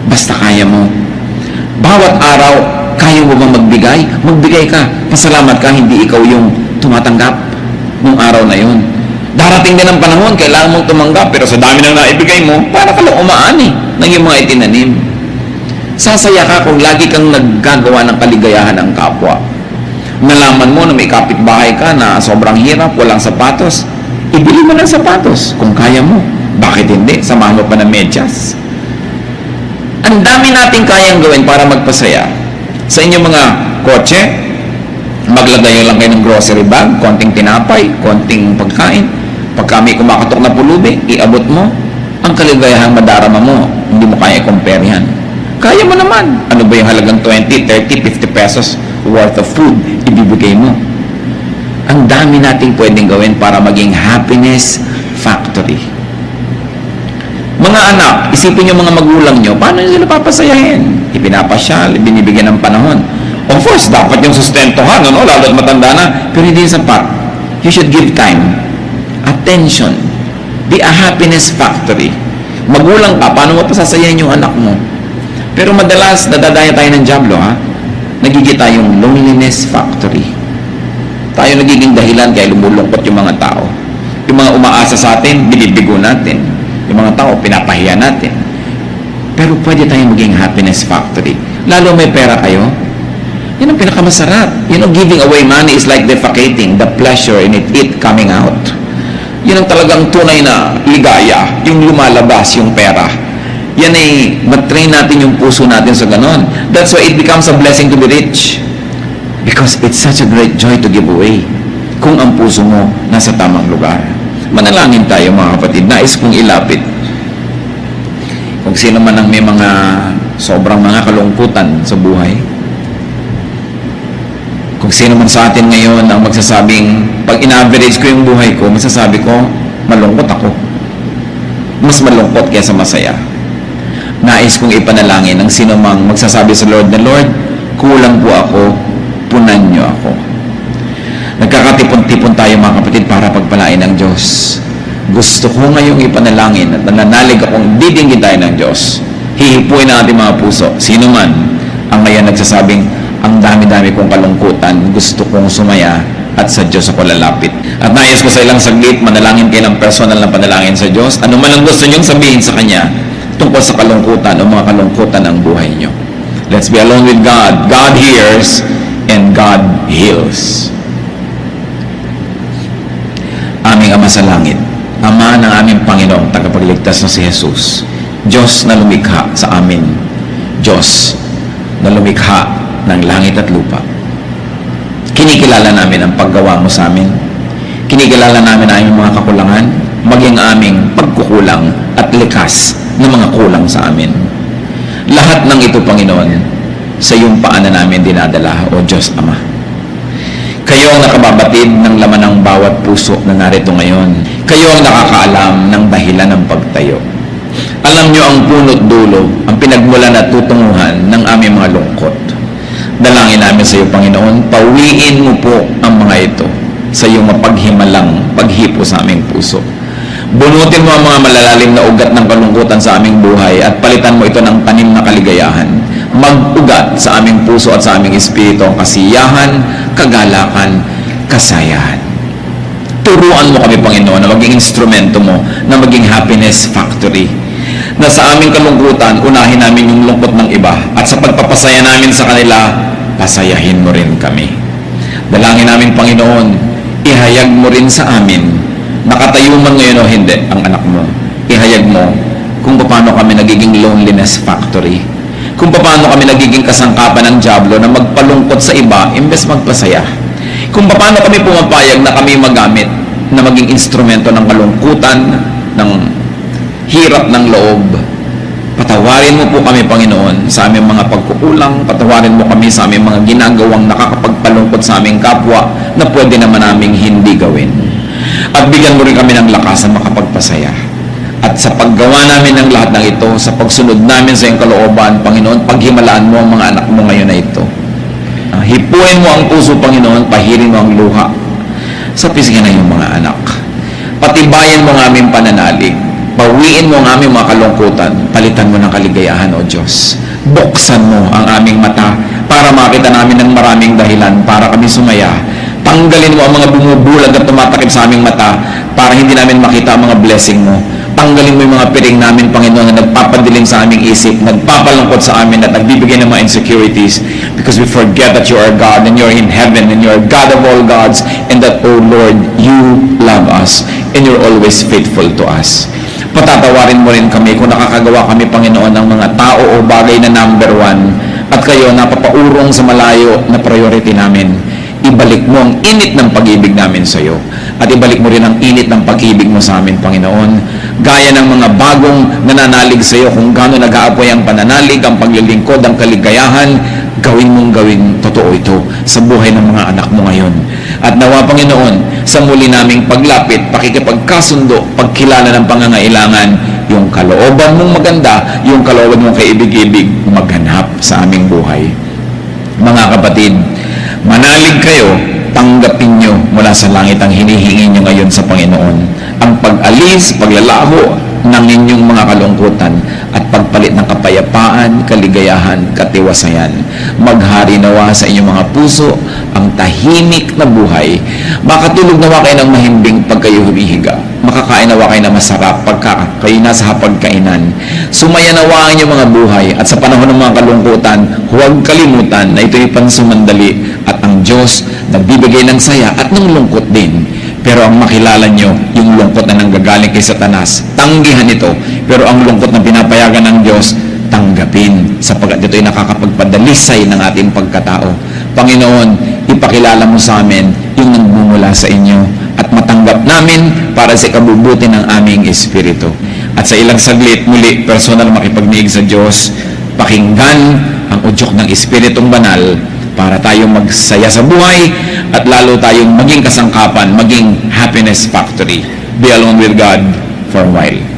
Basta kaya mo. Bawat araw, kaya mo bang magbigay? Magbigay ka. Pasalamat ka, hindi ikaw yung tumatanggap nung araw na yun. Darating din ang panahon, kailangan mong tumanggap, pero sa dami ng naibigay mo, para ka lang umaani ng iyong mga itinanim. Sasaya ka kung lagi kang naggagawa ng kaligayahan ng kapwa. Nalaman mo na may kapitbahay ka na sobrang hirap, walang sapatos, ibili mo ng sapatos kung kaya mo. Bakit hindi? Samahan mo pa ng medyas. Ang dami nating kayang gawin para magpasaya. Sa inyong mga kotse, maglagay nyo lang kayo ng grocery bag, konting tinapay, konting pagkain. Pag kami kumakatok na pulubi, iabot mo. Ang kaligayahang madarama mo, hindi mo kaya i-compare yan. Kaya mo naman. Ano ba yung halagang 20, 30, 50 pesos worth of food, ibibigay mo. Ang dami nating pwedeng gawin para maging happiness factory. Mga anak, isipin yung mga magulang nyo, paano nyo sila papasayahin? Ipinapasyal, binibigyan ng panahon. Of course, dapat yung sustentuhan, lalo at matanda na, pero hindi sapat. You should give time, attention, be a happiness factory. Magulang ka, paano mo pasasayahin yung anak mo? Pero madalas, nadadaya tayo ng diablo, nagiging tayong loneliness factory. Tayo nagiging dahilan kaya lumulungkot yung mga tao. Yung mga umaasa sa atin, binibigo natin. Yung mga tao, pinapahiya natin. Pero pwede tayong maging happiness factory. Lalo may pera kayo, yun ang pinakamasarap. Giving away money is like defecating, the pleasure in it coming out. Yun ang talagang tunay na ligaya, yung lumalabas yung pera. Yan ay matrain natin yung puso natin sa ganon. That's why it becomes a blessing to be rich. Because it's such a great joy to give away kung ang puso mo nasa tamang lugar. Manalangin tayo mga kapatid. Nais kong ilapit. Kung sino man ang may mga sobrang mga kalungkutan sa buhay, Kung sino man sa atin ngayon ang magsasabing, pag in-average ko yung buhay ko, masasabi ko, malungkot ako. Mas malungkot kaysa masaya. Nais kong ipanalangin ang sino mang magsasabi sa Lord na, Lord, kulang po ako, punan niyo ako. Nagkakatipon-tipon tayo mga kapatid para pagpalain ng Diyos. Gusto ko ngayong ipanalangin at nananalig akong didinggin tayo ng Diyos. Hihipuin ang ating mga puso. Sino man ang ngayon nagsasabing, ang dami-dami kong kalungkutan, gusto kong sumaya at sa Diyos ako lalapit. At nais ko sa ilang saglit, manalangin kayo ng personal na panalangin sa Diyos. Ano man ang gusto niyong sabihin sa Kanya tungkol sa kalungkutan o mga kalungkutan ng buhay niyo. Let's be alone with God. God hears and God heals. Aming Ama sa langit, Ama ng aming Panginoong tagapagligtas na si Jesus, Diyos na lumikha sa amin, Diyos na lumikha ng langit at lupa. Kinikilala namin ang paggawa mo sa amin. Kinikilala namin ang aming mga kakulangan, maging aming pagkukulang at likas ng mga kulang sa amin. Lahat ng ito, Panginoon, sa iyong paanan namin dinadala, O Diyos Ama. Kayo ang nakababatid ng laman ng bawat puso na narito ngayon. Kayo ang nakakaalam ng dahilan ng pagtayo. Alam niyo ang punot dulo, ang pinagmulan at tutunguhan ng aming mga lungkot. Dalangin namin sa iyo, Panginoon, pawiin mo po ang mga ito sa iyong mapaghimalang paghipo sa aming puso. Bunutin mo ang mga malalalim na ugat ng kalungkutan sa aming buhay at palitan mo ito ng tanim na kaligayahan. Mag-ugat sa aming puso at sa aming espiritu ang kasiyahan, kagalakan, kasayahan. Turuan mo kami, Panginoon, na maging instrumento mo, na maging happiness factory. Na sa aming kalungkutan, unahin namin yung lungkot ng iba. At sa pagpapasaya namin sa kanila, pasayahin mo rin kami. Dalangin namin, Panginoon, ihayag mo rin sa amin, nakatayo man ngayon o hindi, ang anak mo. Ihayag mo kung paano kami nagiging loneliness factory. Kung paano kami nagiging kasangkapan ng dyablo na magpalungkot sa iba imbes magpasaya. Kung paano kami pumapayag na kami magamit na maging instrumento ng kalungkutan, ng hirap ng loob. Patawarin mo po kami, Panginoon, sa aming mga pagkukulang. Patawarin mo kami sa aming mga ginagawang nakakapagpalungkot sa aming kapwa na pwede naman naming hindi gawin. At bigyan mo rin kami ng lakas na makapagpasaya. At sa paggawa namin ng lahat ng ito, sa pagsunod namin sa iyong kalooban, Panginoon, paghimalaan mo ang mga anak mo ngayon na ito. Hipuin mo ang puso, Panginoon, pahirin mo ang luha sa pisngi ng iyong mga anak. Patibayan mo ang aming pananalig. Pawiin mo ang aming mga kalungkutan. Palitan mo ng kaligayahan, O Diyos. Buksan mo ang aming mata para makita namin ng maraming dahilan para kami sumaya. Tanggalin mo ang mga bumubulag at tumatakip sa aming mata para hindi namin makita ang mga blessing mo. Tanggalin mo yung mga piring namin, Panginoon, na nagpapadilim sa aming isip, nagpapalungkot sa amin at nagbibigay ng mga insecurities because we forget that you are God and you're in heaven and you're God of all gods and that, oh Lord, you love us and you're always faithful to us. Patatawarin mo rin kami kung nakakagawa kami, Panginoon, ng mga tao o bagay na number one at kayo napapaurong sa malayo na priority namin. Ibalik mo ang init ng pag-ibig namin sa iyo at ibalik mo rin ang init ng pag-ibig mo sa amin, Panginoon. Gaya ng mga bagong nananalig sa iyo kung gaano nag-aapoy ang pananalig, ang paglilingkod, ang kaligayahan, gawin mong gawin totoo ito sa buhay ng mga anak mo ngayon. At nawa, Panginoon, sa muli naming paglapit, pakikipagkasundo, pagkilala ng pangangailangan, yung kalooban mong maganda, yung kalooban mong kaibig-ibig, maghanap sa aming buhay. Mga kapatid, manalig kayo, tanggapin nyo mula sa langit ang hinihingi nyo ngayon sa Panginoon. Ang pag-alis, paglalaho ng inyong mga kalungkutan at pagpalit ng kapayapaan, kaligayahan, katiwasayan. Maghari nawa sa inyong mga puso ang tahimik na buhay. Makatulog nawa kayo ng mahimbing pag kayo humihiga. Makakain nawa kayo na masarap pagka kayo nasa hapagkainan. Sumaya nawa ang inyong mga buhay at sa panahon ng mga kalungkutan, huwag kalimutan na ito'y pansumandali at ang Diyos nagbibigay ng saya at ng lungkot din. Pero ang makilala nyo, yung lungkot na nanggagaling kay Satanas, tanggihan ito. Pero ang lungkot na pinapayagan ng Diyos, tanggapin, sapagkat ito ay nakakapagpadalisay ng ating pagkatao. Panginoon, ipakilala mo sa amin yung nagmumula sa inyo at matanggap namin para sa ikabubuti ng aming espiritu. At sa ilang saglit, muli, personal makipagniig sa Diyos, pakinggan ang udyok ng Espiritong Banal para tayong magsaya sa buhay at lalo tayong maging kasangkapan, maging happiness factory. Be alone with God for a while.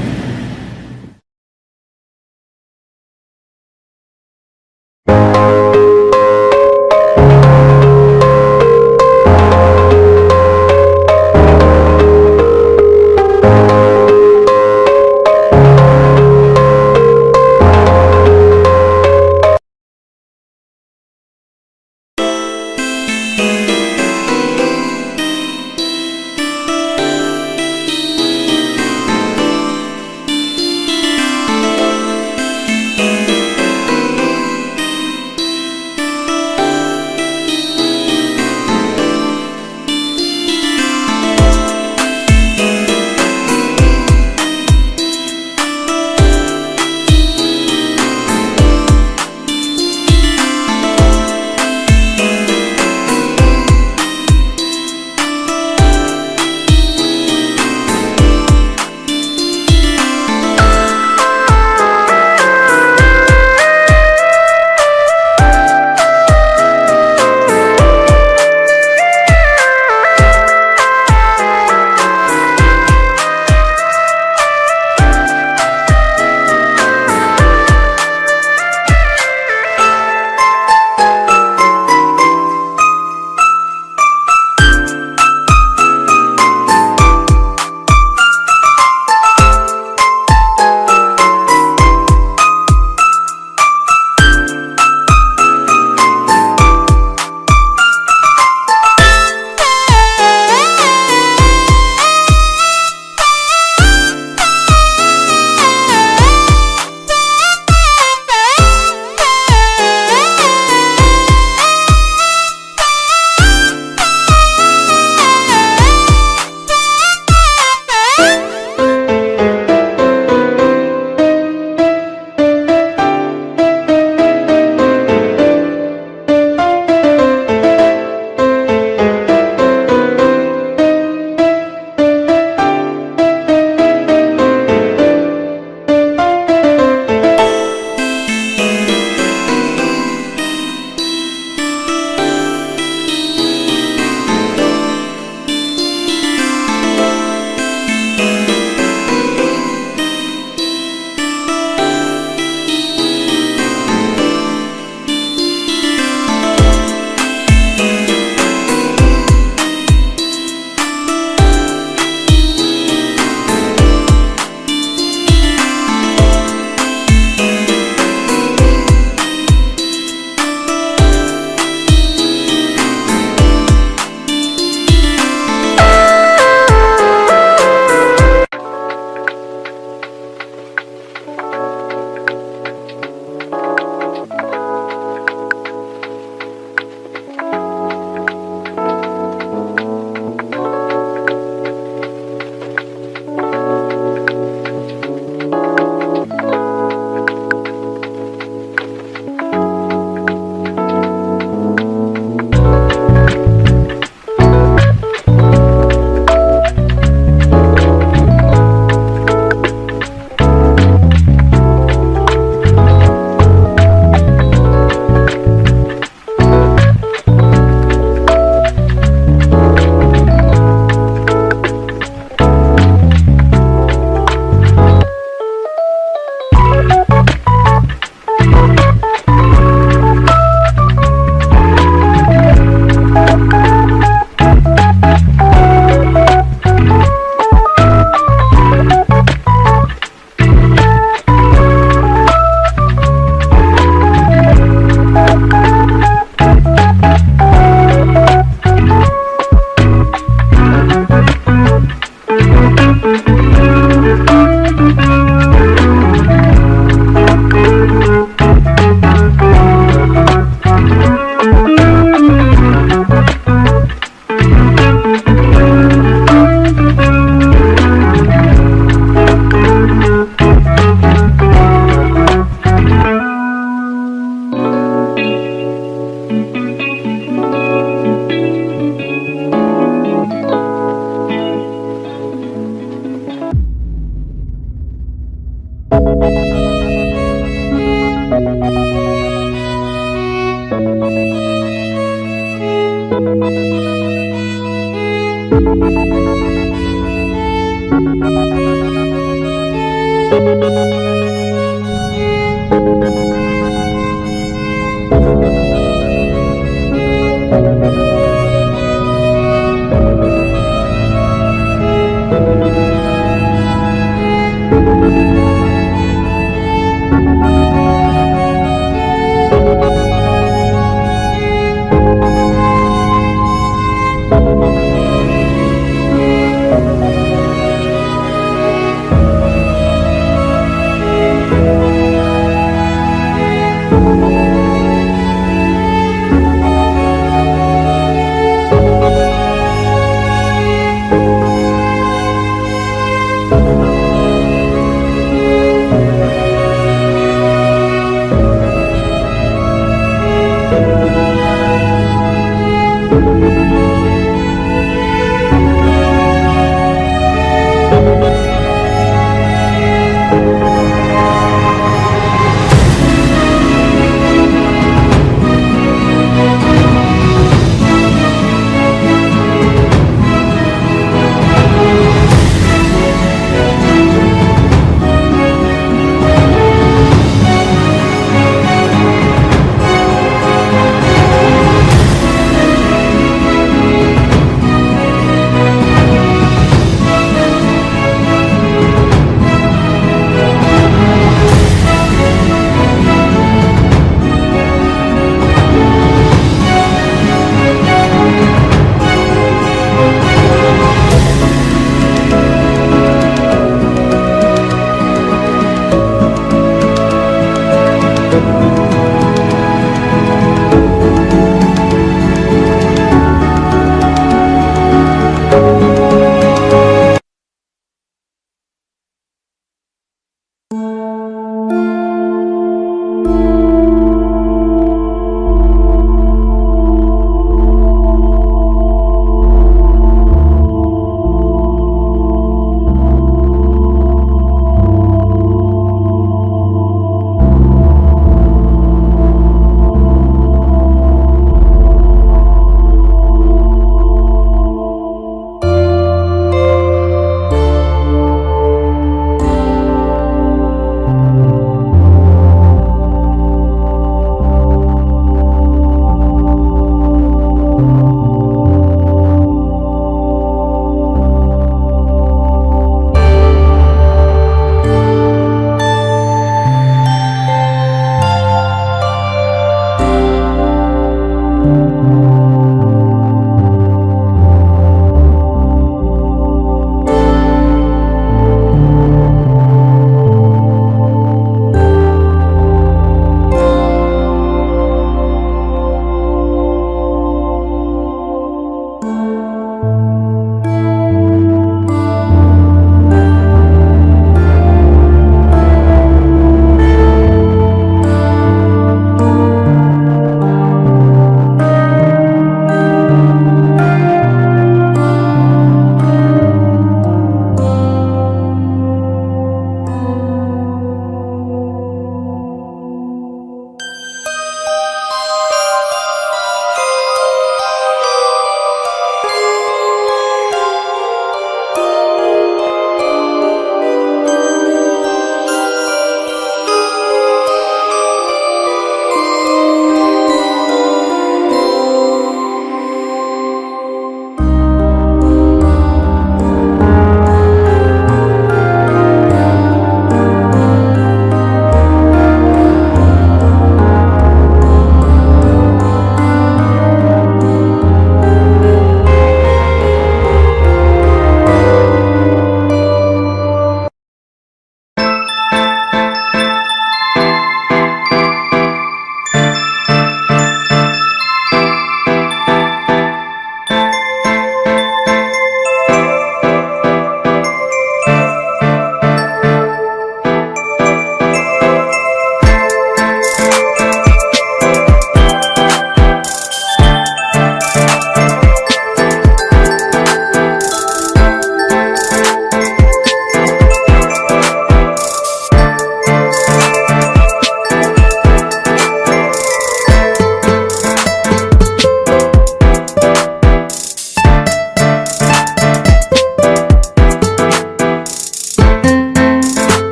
Thank you.